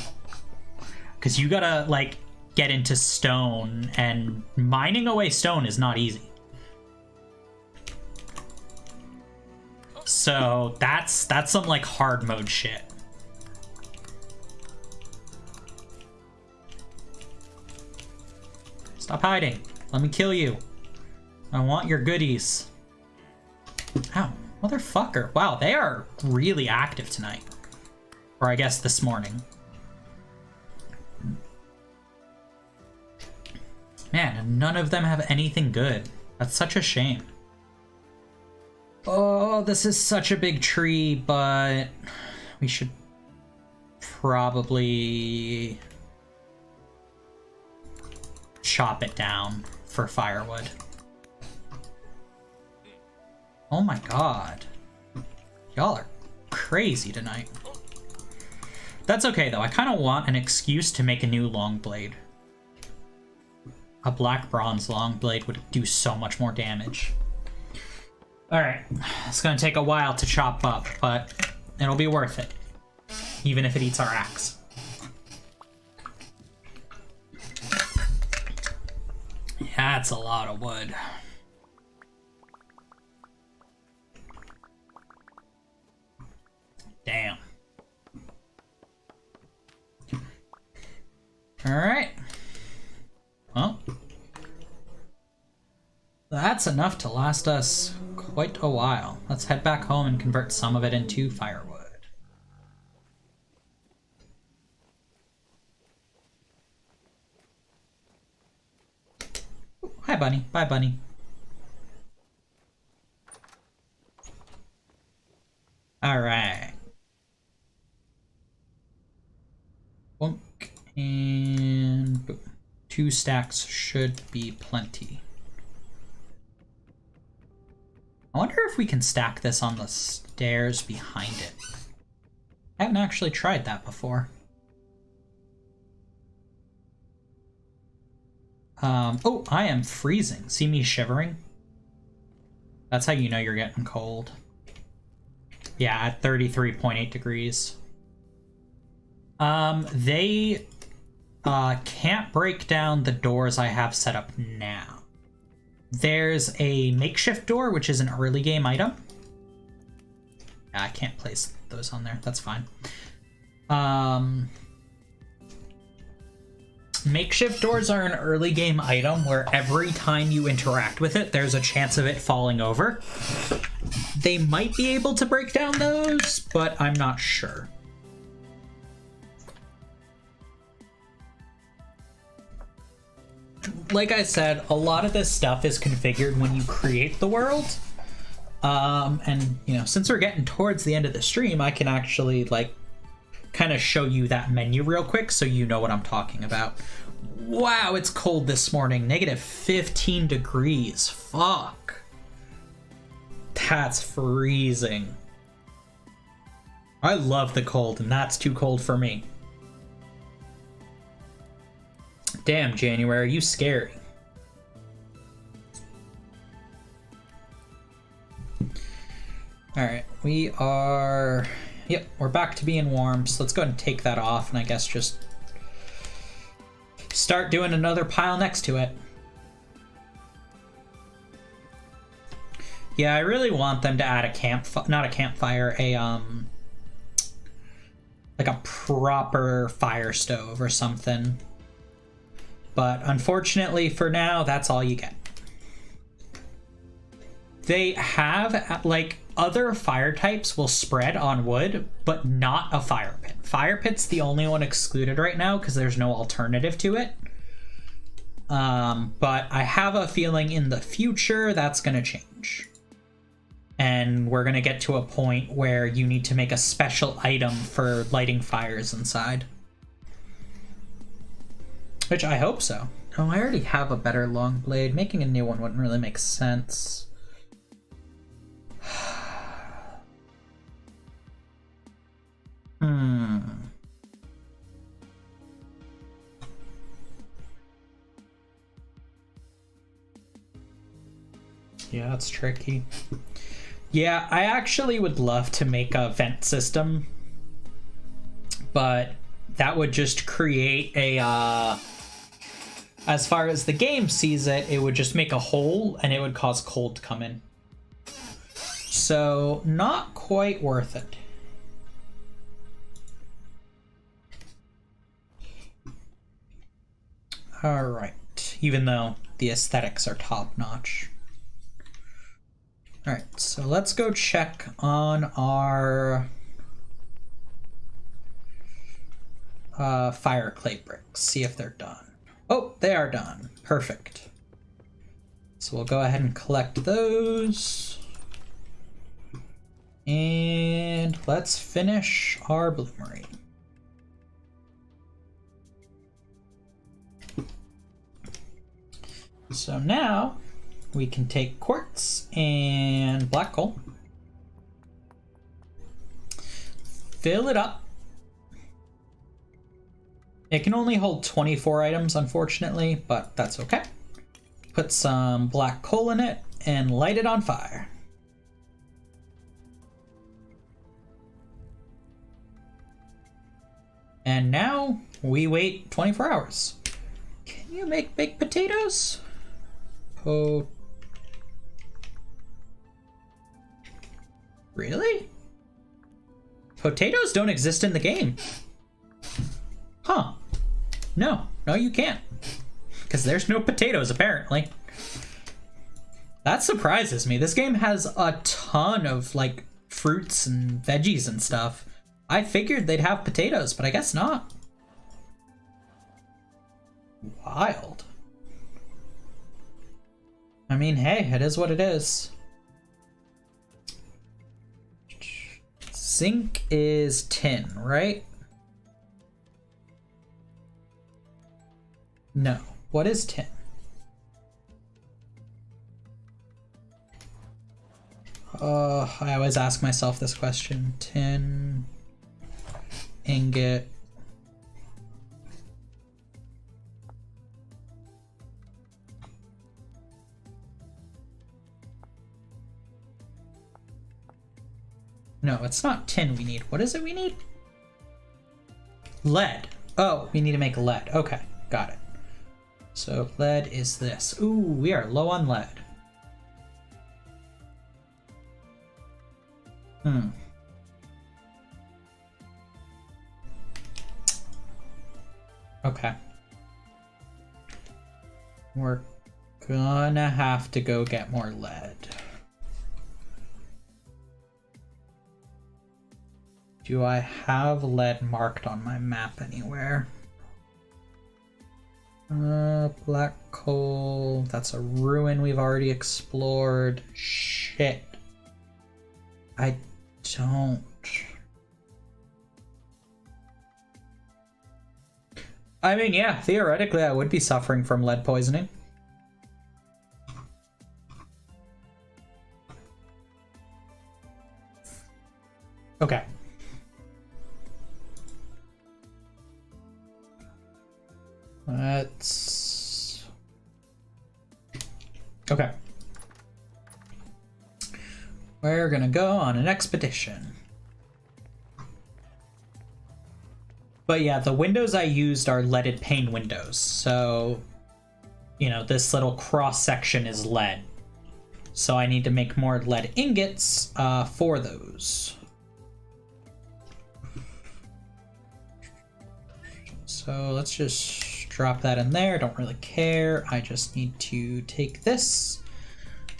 Because you gotta, like, get into stone, and mining away stone is not easy. So that's some, like, hard mode shit. Stop hiding. Let me kill you. I want your goodies. Ow. Motherfucker. Wow, they are really active tonight. Or I guess this morning. Man, and none of them have anything good. That's such a shame. Oh, this is such a big tree, but we should probably chop it down for firewood. Oh my god. Y'all are crazy tonight. That's okay though, I kind of want an excuse to make a new long blade. A black bronze long blade would do so much more damage. Alright, it's gonna take a while to chop up, but it'll be worth it. Even if it eats our axe. Yeah, that's a lot of wood. Damn. Alright. Well, that's enough to last us quite a while. Let's head back home and convert some of it into firewood. Hi, bunny. Bye, bunny. Alright. Bonk. And boom. 2 stacks should be plenty. I wonder if we can stack this on the stairs behind it. I haven't actually tried that before. Oh, I am freezing. See me shivering? That's how you know you're getting cold. Yeah, at 33.8 degrees. They can't break down the doors I have set up now. There's a makeshift door, which is an early game item. Yeah, I can't place those on there. That's fine. makeshift doors are an early game item where every time you interact with it, there's a chance of it falling over. They might be able to break down those, but I'm not sure. Like I said, a lot of this stuff is configured when you create the world. And, you know, since we're getting towards the end of the stream, I can actually, like, kind of show you that menu real quick so you know what I'm talking about. Wow, it's cold this morning. Negative 15 degrees. Fuck. That's freezing. I love the cold, and that's too cold for me. Damn, January, you scary. Alright, we are... Yep, we're back to being warm, so let's go ahead and take that off, and I guess just start doing another pile next to it. Yeah, I really want them to add a not a campfire, like a proper fire stove or something. But unfortunately for now, that's all you get. They have, like, other fire types will spread on wood, but not a fire pit. Fire pit's the only one excluded right now because there's no alternative to it. But I have a feeling in the future that's going to change. And we're going to get to a point where you need to make a special item for lighting fires inside. Which I hope so. Oh, I already have a better long blade. Making a new one wouldn't really make sense. Yeah, that's tricky. Yeah, I actually would love to make a vent system, but that would just create a, as far as the game sees it, it would just make a hole and it would cause cold to come in. So, not quite worth it. Alright, even though the aesthetics are top-notch. Alright, so let's go check on our fire clay bricks, see if they're done. Oh, they are done. Perfect. So we'll go ahead and collect those. And let's finish our bloomery. So now we can take quartz and black coal, fill it up. It can only hold 24 items, unfortunately, but that's okay. Put some black coal in it and light it on fire. And now we wait 24 hours. Can you make baked potatoes? Oh. Really? Potatoes don't exist in the game. Huh. No, you can't. Because there's no potatoes, apparently. That surprises me. This game has a ton of, like, fruits and veggies and stuff. I figured they'd have potatoes, but I guess not. Wild. I mean, hey, it is what it is. Zinc is tin, right? No. What is tin? I always ask myself this question. Tin, ingot. No, it's not tin we need. What is it we need? Lead. Oh, we need to make lead. Okay, got it. So lead is this. Ooh, we are low on lead. Okay. We're gonna have to go get more lead. Do I have lead marked on my map anywhere? Black coal. That's a ruin we've already explored. Shit. I don't. I mean, yeah, theoretically I would be suffering from lead poisoning. Okay. Let's... Okay. We're gonna go on an expedition. But yeah, the windows I used are leaded pane windows, so, you know, this little cross section is lead. So I need to make more lead ingots for those. So let's just drop that in there. Don't really care. I just need to take this.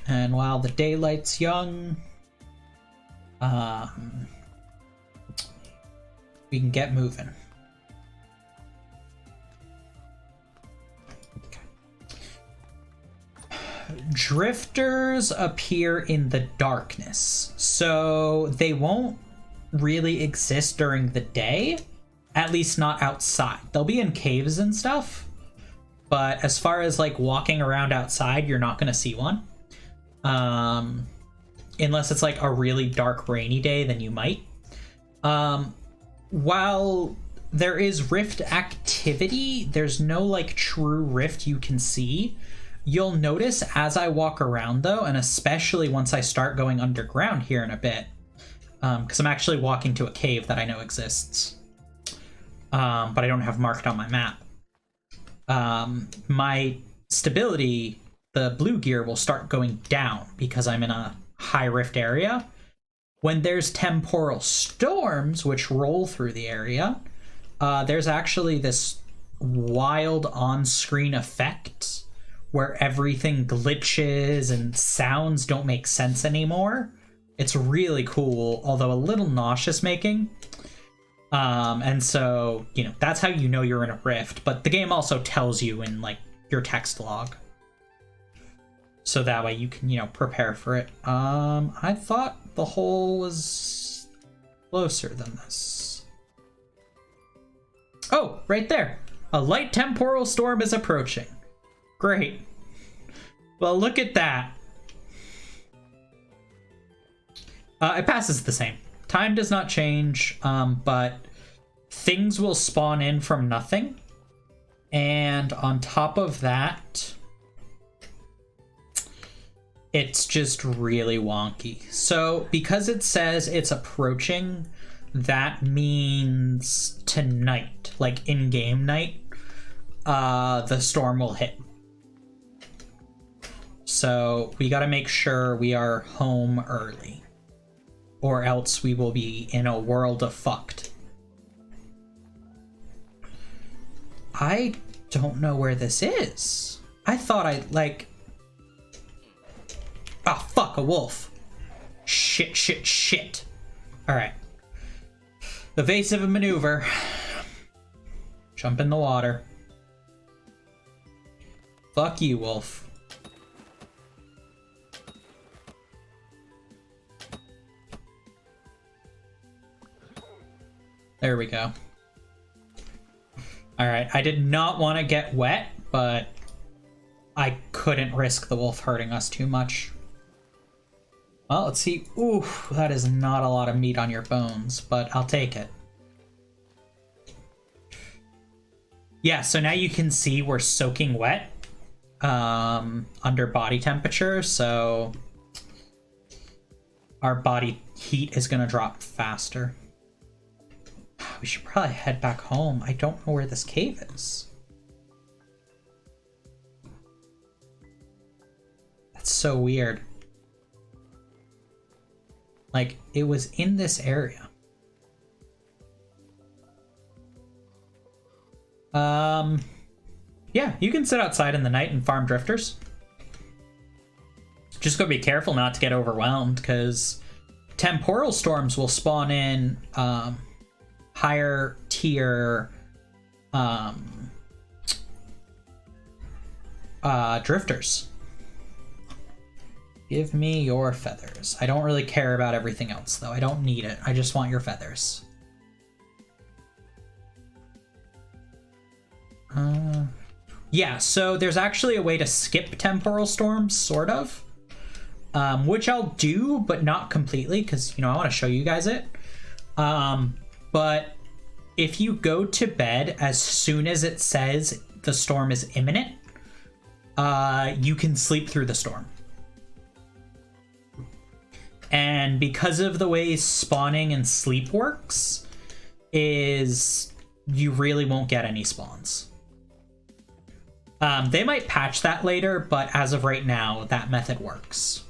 And while the daylight's young, we can get moving. Drifters appear in the darkness, so they won't really exist during the day, at least not outside. They'll be in caves and stuff, but as far as like walking around outside, you're not going to see one. Unless it's like a really dark rainy day, then you might. While there is rift activity, there's no like true rift you can see. You'll notice as I walk around though, and especially once I start going underground here in a bit, because I'm actually walking to a cave that I know exists, but I don't have marked on my map. My stability, the blue gear, will start going down because I'm in a high rift area. When there's temporal storms, which roll through the area, there's actually this wild on-screen effect where everything glitches and sounds don't make sense anymore. It's really cool, although a little nauseous making. And so, you know, that's how you know you're in a rift, but the game also tells you in, like, your text log. So that way you can, you know, prepare for it. I thought the hole was closer than this. Oh, right there. A light temporal storm is approaching. Great. Well, look at that. It passes the same. Time does not change, but things will spawn in from nothing. And on top of that, it's just really wonky. So because it says it's approaching, that means tonight, like in-game night, the storm will hit. So we gotta make sure we are home early, or else we will be in a world of fucked. I don't know where this is. I thought like... Oh, fuck, a wolf. Shit, shit, shit. Alright. Evasive maneuver. Jump in the water. Fuck you, wolf. There we go. Alright, I did not want to get wet, but I couldn't risk the wolf hurting us too much. Well, let's see. Ooh, that is not a lot of meat on your bones, but I'll take it. Yeah, so now you can see we're soaking wet under body temperature, so our body heat is going to drop faster. We should probably head back home. I don't know where this cave is. That's so weird. Like, it was in this area. Yeah, you can sit outside in the night and farm drifters. Just gotta be careful not to get overwhelmed, because temporal storms will spawn in higher tier drifters. Give me your feathers. I don't really care about everything else, though. I don't need it. I just want your feathers. Yeah, so there's actually a way to skip temporal storms, sort of. Which I'll do, but not completely, because, you know, I want to show you guys it. But if you go to bed as soon as it says the storm is imminent, you can sleep through the storm. And because of the way spawning and sleep works, is you really won't get any spawns. They might patch that later, but as of right now, that method works.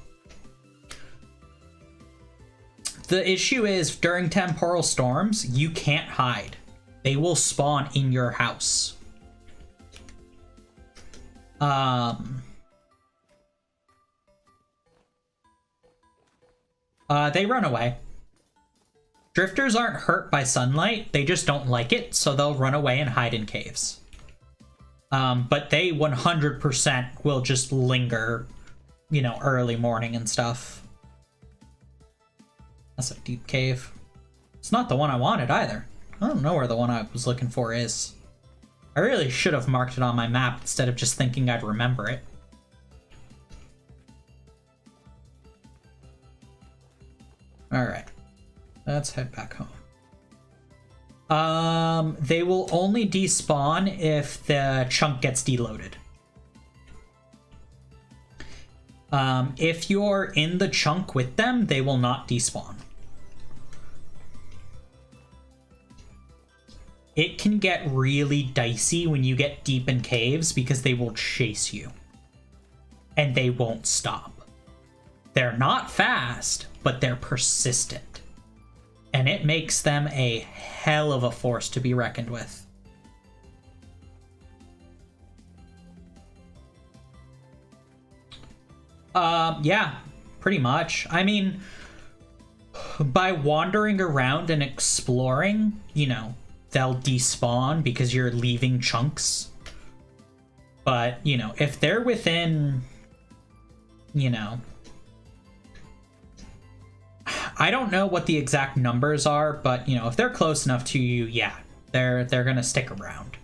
The issue is, during temporal storms, you can't hide. They will spawn in your house. They run away. Drifters aren't hurt by sunlight, they just don't like it, so they'll run away and hide in caves. But they 100% will just linger, you know, early morning and stuff. That's a deep cave. It's not the one I wanted either. I don't know where the one I was looking for is. I really should have marked it on my map instead of just thinking I'd remember it. Alright. Let's head back home. They will only despawn if the chunk gets deloaded. If you're in the chunk with them, they will not despawn. It can get really dicey when you get deep in caves because they will chase you. And they won't stop. They're not fast, but they're persistent. And it makes them a hell of a force to be reckoned with. Yeah, pretty much. I mean, by wandering around and exploring, you know, they'll despawn because you're leaving chunks. But, you know, if they're within, you know, I don't know what the exact numbers are, but, you know, if they're close enough to you, yeah, they're gonna stick around.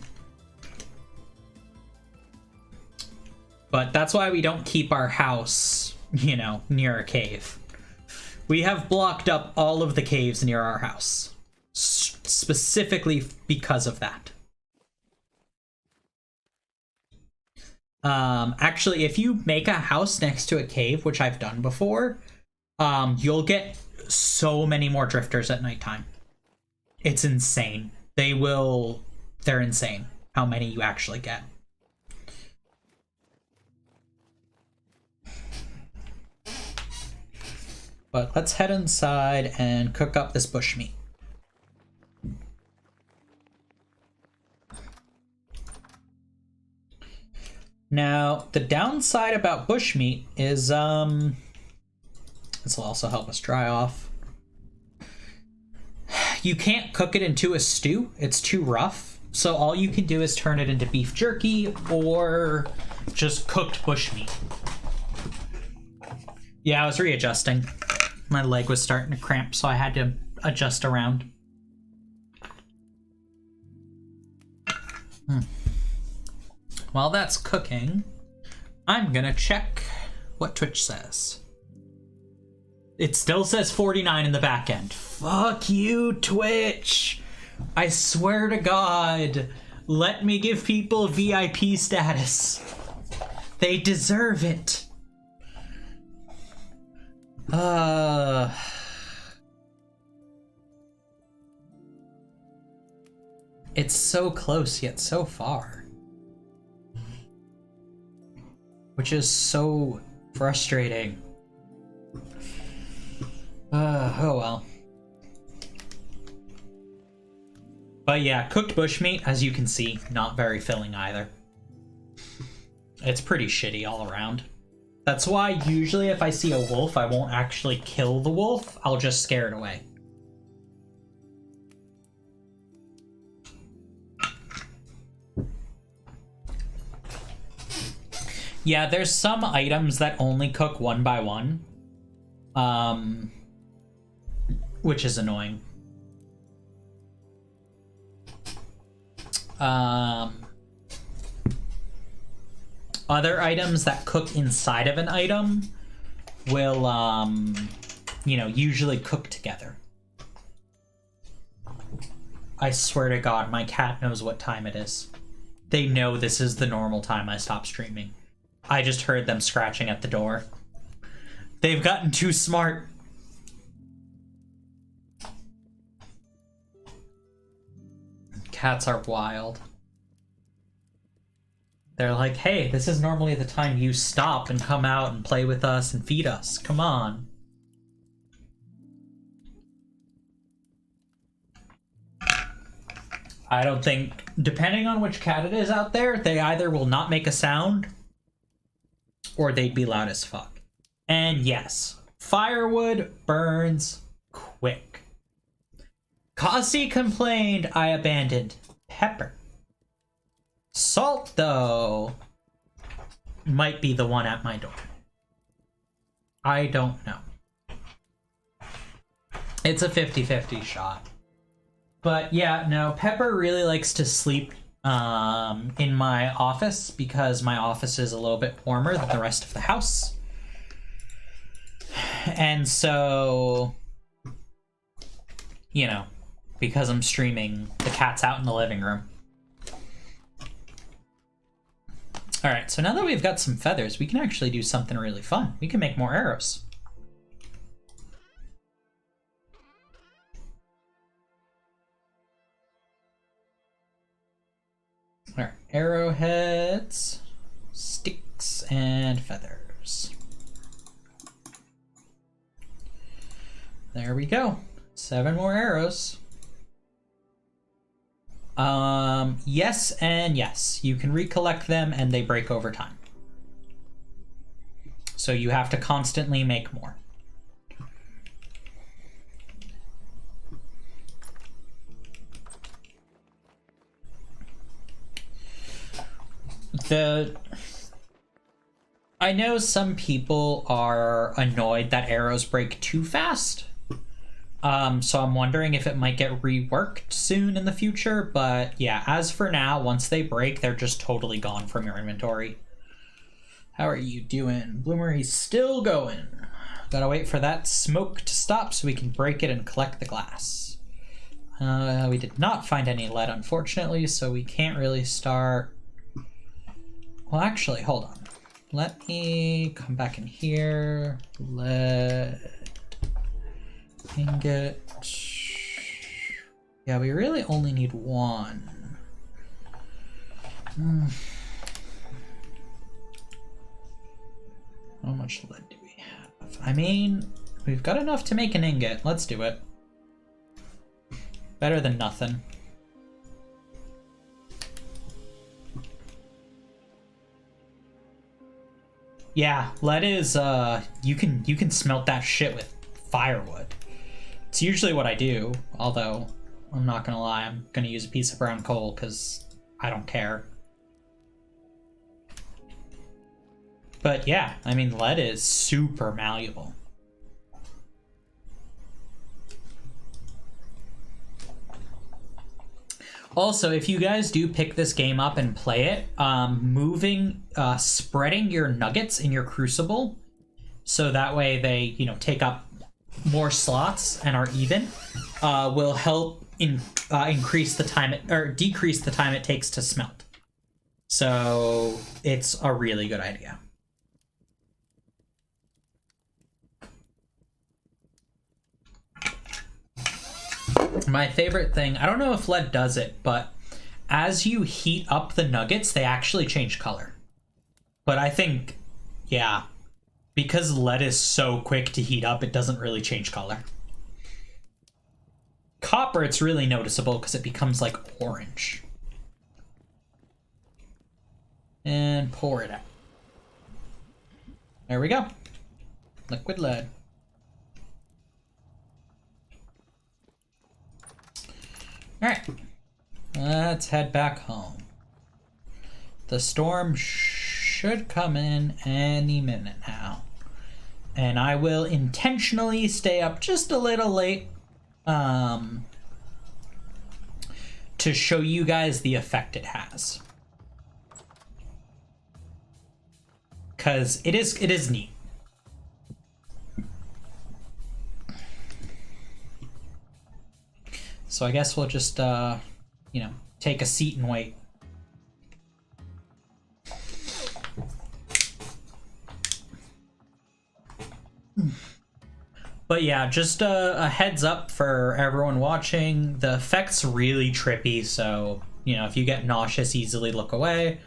But that's why we don't keep our house, you know, near a cave. We have blocked up all of the caves near our house. Specifically because of that. Actually, if you make a house next to a cave, which I've done before, you'll get so many more drifters at nighttime. It's insane. They're insane how many you actually get. But let's head inside and cook up this bushmeat. Now, the downside about bushmeat is, this will also help us dry off. You can't cook it into a stew. It's too rough. So all you can do is turn it into beef jerky or just cooked bushmeat. Yeah, I was readjusting. My leg was starting to cramp, so I had to adjust around. While that's cooking, I'm gonna check what Twitch says. It still says 49 in the back end. Fuck you, Twitch! I swear to God, let me give people VIP status. They deserve it. It's so close yet so far. Which is so frustrating. Oh well. But yeah, cooked bushmeat, as you can see, not very filling either. It's pretty shitty all around. That's why usually if I see a wolf, I won't actually kill the wolf. I'll just scare it away. Yeah, there's some items that only cook one by one. Which is annoying. Other items that cook inside of an item will, usually cook together. I swear to God, my cat knows what time it is. They know this is the normal time I stop streaming. I just heard them scratching at the door. They've gotten too smart. Cats are wild. They're like, hey, this is normally the time you stop and come out and play with us and feed us. Come on. I don't think, depending on which cat it is out there, they either will not make a sound or they'd be loud as fuck. And yes, firewood burns quick. Cassie complained I abandoned pepper. Salt, though, might be the one at my door. I don't know. It's a 50-50 shot. But yeah, no, Pepper really likes to sleep in my office because my office is a little bit warmer than the rest of the house. And so, because I'm streaming, the cat's out in the living room. Alright, so now that we've got some feathers, we can actually do something really fun. We can make more arrows. Alright, arrowheads, sticks, and feathers. There we go. 7 more arrows. Yes and yes. You can recollect them and they break over time. So you have to constantly make more. I know some people are annoyed that arrows break too fast. So I'm wondering if it might get reworked soon in the future, but yeah, as for now, once they break, they're just totally gone from your inventory. How are you doing? Bloomery's still going. Gotta wait for that smoke to stop so we can break it and collect the glass. We did not find any lead, unfortunately, so we can't really start... Well, actually, hold on. Let me come back in here. Lead... Ingot. Yeah, we really only need 1. How much lead do we have? I mean, we've got enough to make an ingot. Let's do it. Better than nothing. Yeah, lead is you can smelt that shit with firewood. It's usually what I do, although I'm not gonna lie, I'm gonna use a piece of brown coal because I don't care. But yeah, I mean, lead is super malleable. Also, if you guys do pick this game up and play it, spreading your nuggets in your crucible so that way they, take up more slots and are even, will help increase the time or decrease the time it takes to smelt. So it's a really good idea. My favorite thing, I don't know if lead does it, but as you heat up the nuggets, they actually change color. But I think, yeah, because lead is so quick to heat up, it doesn't really change color. Copper, it's really noticeable because it becomes like orange. And pour it out. There we go. Liquid lead. Alright. Let's head back home. The storm should come in any minute now. And I will intentionally stay up just a little late to show you guys the effect it has. Because it is neat. So I guess we'll just, you know, take a seat and wait. But yeah, just a heads up for everyone watching. The effect's really trippy, so, you know, if you get nauseous, easily look away.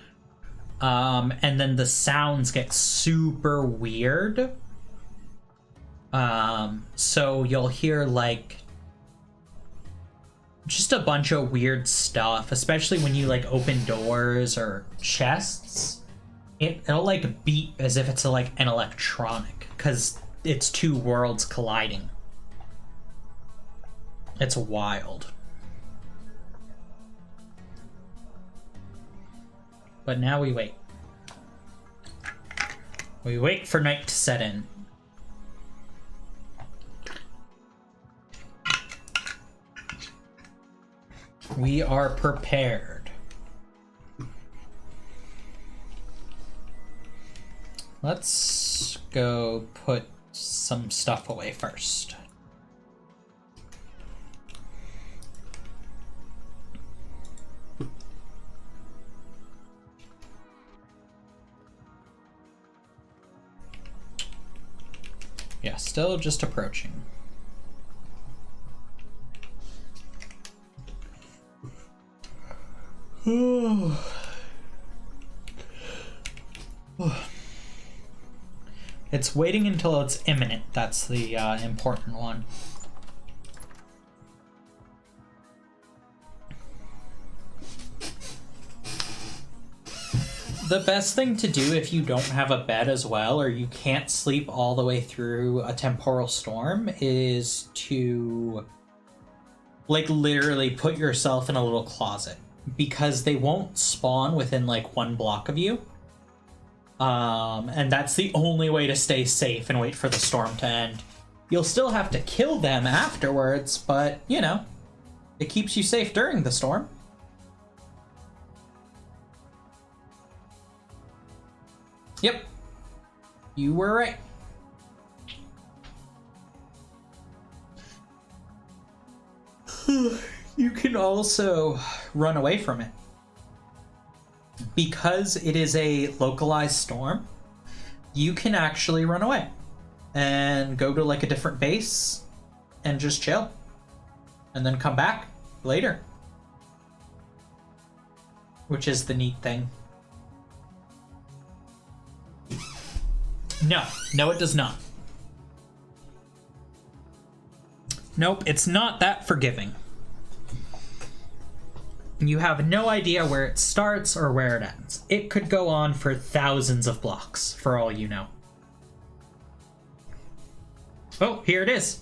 And then the sounds get super weird. So you'll hear, like, just a bunch of weird stuff, especially when you, like, open doors or chests. It'll, like, beep as if it's, like, an electronic, because it's two worlds colliding. It's wild. But now we wait. We wait for night to set in. We are prepared. Let's go put some stuff away first. Yeah, still just approaching. It's waiting until it's imminent. That's the important one. The best thing to do if you don't have a bed as well, or you can't sleep all the way through a temporal storm, is to, like, literally put yourself in a little closet, because they won't spawn within, like, 1 block of you. And that's the only way to stay safe and wait for the storm to end. You'll still have to kill them afterwards, but, you know, it keeps you safe during the storm. Yep. You were right. You can also run away from it. Because it is a localized storm, you can actually run away and go to, like, a different base and just chill. And then come back later. Which is the neat thing. No, it does not. Nope, it's not that forgiving. You have no idea where it starts or where it ends. It could go on for thousands of blocks, for all you know. Oh, here it is.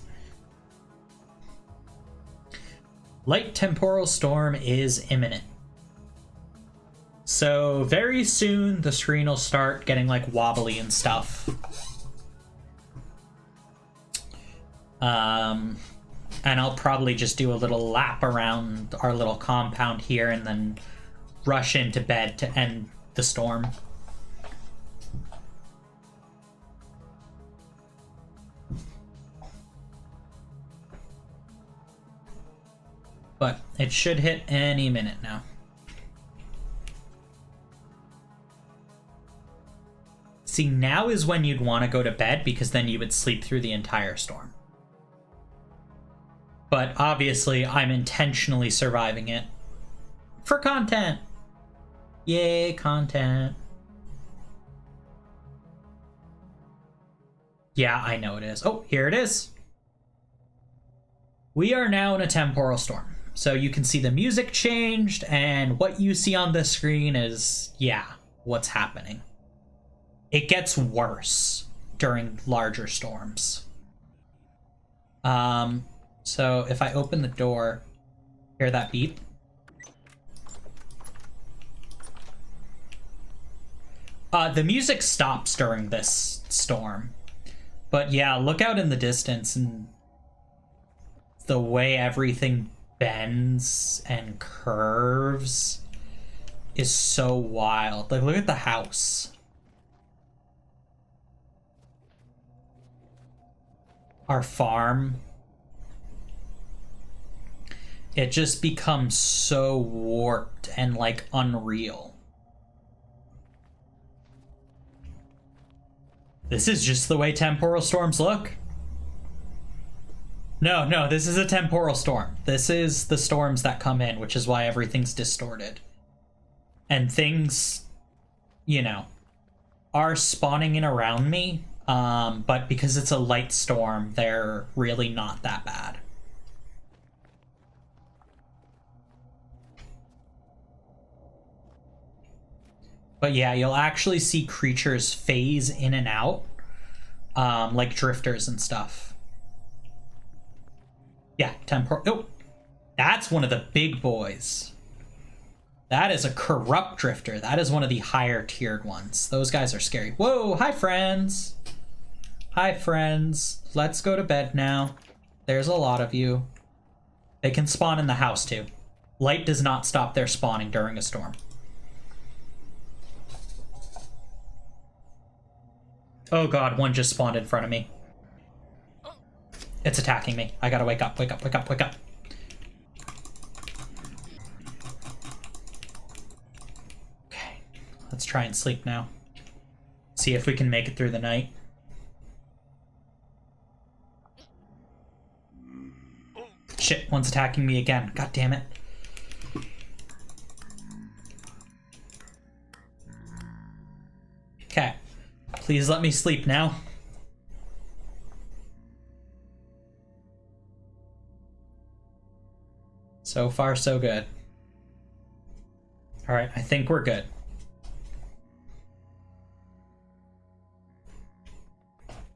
Light temporal storm is imminent. So very soon the screen will start getting, like, wobbly and stuff. And I'll probably just do a little lap around our little compound here and then rush into bed to end the storm. But it should hit any minute now. See, now is when you'd want to go to bed, because then you would sleep through the entire storm. But obviously, I'm intentionally surviving it. For content! Yay, content. Yeah, I know it is. Oh, here it is. We are now in a temporal storm. So you can see the music changed, and what you see on the screen is, yeah, what's happening. It gets worse. during larger storms. So if I open the door, hear that beep? The music stops during this storm. But yeah, look out in the distance and the way everything bends and curves is so wild. Like, look at the house. Our farm. It just becomes so warped and, like, unreal. This is just the way temporal storms look. No, this is a temporal storm. This is the storms that come in, which is why everything's distorted. And things, you know, are spawning in around me, but because it's a light storm, they're really not that bad. But yeah, you'll actually see creatures phase in and out, like drifters and stuff. Yeah, temporal. Oh, that's one of the big boys. That is a corrupt drifter. That is one of the higher tiered ones. Those guys are scary. Whoa, hi friends. Hi friends. Let's go to bed now. There's a lot of you. They can spawn in the house too. Light does not stop their spawning during a storm. Oh god, one just spawned in front of me. It's attacking me. I gotta wake up, wake up, wake up, wake up. Okay, let's try and sleep now. See if we can make it through the night. Shit, one's attacking me again. God damn it. Okay. Please let me sleep now. So far, so good. Alright, I think we're good.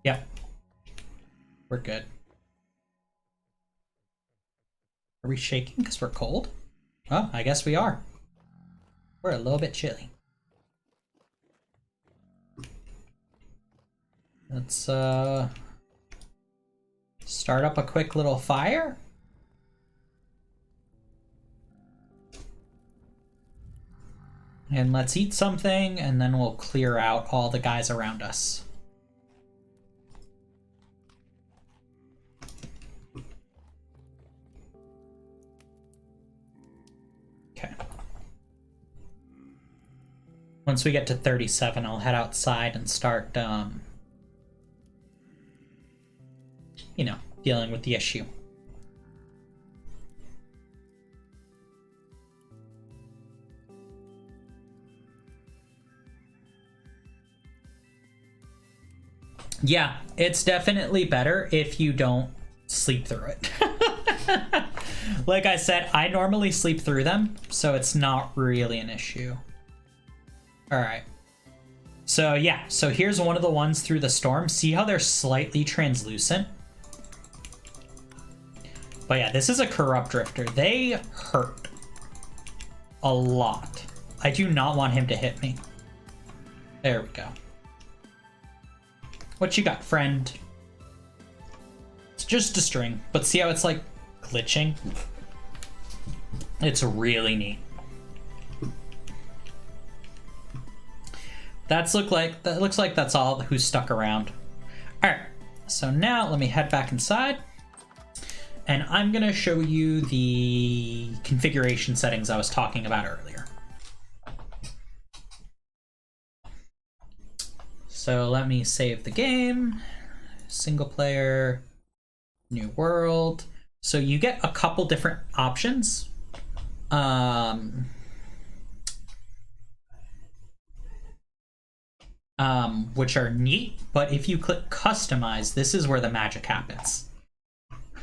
Yep. We're good. Are we shaking because we're cold? Oh, I guess we are. We're a little bit chilly. Let's start up a quick little fire. And let's eat something, and then we'll clear out all the guys around us. Okay. Once we get to 37, I'll head outside and start, you know, dealing with the issue. Yeah, it's definitely better if you don't sleep through it. Like I said, I normally sleep through them, so it's not really an issue. Alright. So yeah, so here's one of the ones through the storm. See how they're slightly translucent? But yeah, this is a corrupt drifter. They hurt a lot. I do not want him to hit me. There we go. What you got, friend? It's just a string, but see how it's like glitching? It's really neat. That looks like that's all who's stuck around. Alright, so now let me head back inside. And I'm gonna show you the configuration settings I was talking about earlier. So let me save the game. Single player, new world. So you get a couple different options. Which are neat, but if you click customize, this is where the magic happens.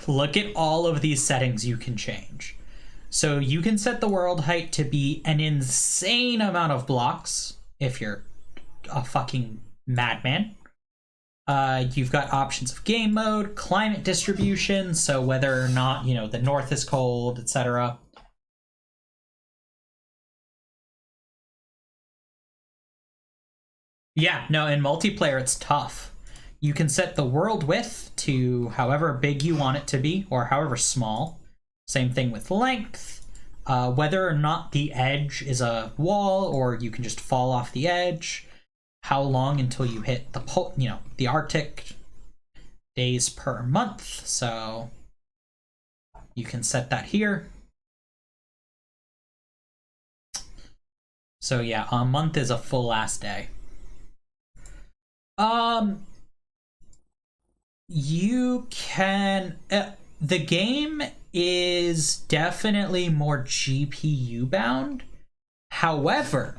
Look at all of these settings you can change. So you can set the world height to be an insane amount of blocks if you're a fucking madman. You've got options of game mode, climate distribution, so whether or not, you know, the north is cold, etc. Yeah, no, in multiplayer it's tough. You can set the world width to however big you want it to be, or however small. Same thing with length. Whether or not the edge is a wall, or you can just fall off the edge. How long until you hit the the Arctic. Days per month, so you can set that here. So yeah, a month is a full last day. You can the game is definitely more GPU bound. However,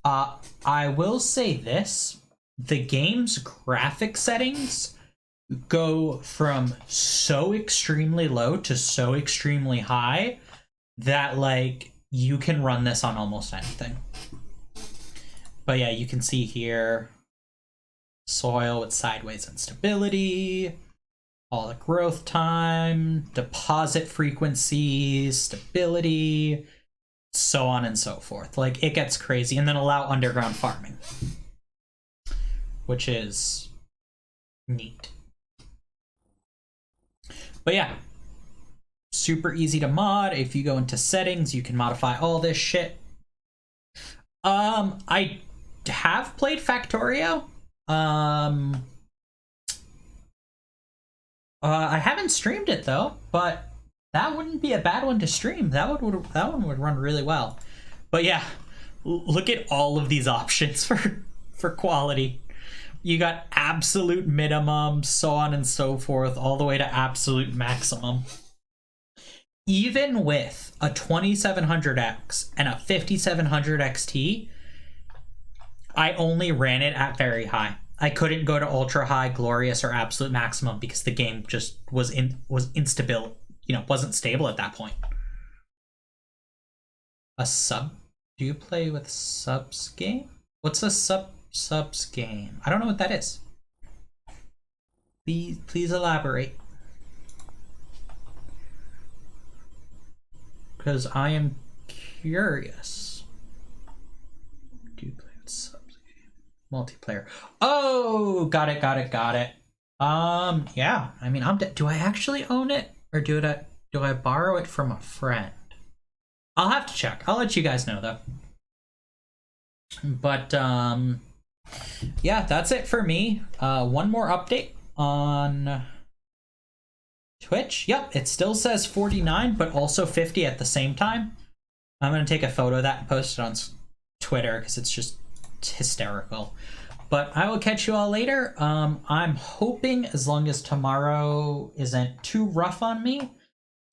I will say this, the game's graphic settings go from so extremely low to so extremely high that like you can run this on almost anything. But yeah, you can see here soil with sideways instability, all the growth time, deposit frequency, stability, so on and so forth. Like, it gets crazy. And then allow underground farming, which is neat. But yeah, super easy to mod. If you go into settings, you can modify all this shit. I have played Factorio. I haven't streamed it though, but that wouldn't be a bad one to stream. That one would run really well. But yeah, look at all of these options for quality. You got absolute minimum, so on and so forth, all the way to absolute maximum. Even with a 2700X and a 5700 XT, I only ran it at very high. I couldn't go to ultra high, glorious, or absolute maximum because the game just was instable. You know, wasn't stable at that point. A sub? Do you play with subs game? What's a subs game? I don't know what that is. Please elaborate. Because I am curious. Do you play with subs game? Multiplayer. Oh, got it. Yeah. I mean, do I actually own it, or do I borrow it from a friend? I'll have to check. I'll let you guys know though. But yeah, that's it for me. One more update on Twitch. Yep, it still says 49, but also 50 at the same time. I'm gonna take a photo of that and post it on Twitter because it's just hysterical. But I will catch you all later. I'm hoping, as long as tomorrow isn't too rough on me,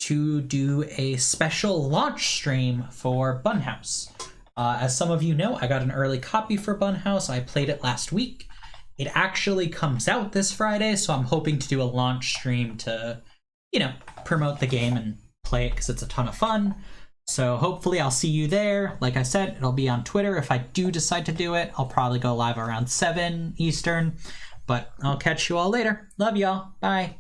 to do a special launch stream for Bunhouse. As some of you know, I got an early copy for Bunhouse. I played it last week. It actually comes out this Friday, so I'm hoping to do a launch stream to, you know, promote the game and play it because it's a ton of fun. So hopefully I'll see you there. Like I said, it'll be on Twitter. If I do decide to do it, I'll probably go live around 7 Eastern. But I'll catch you all later. Love y'all. Bye.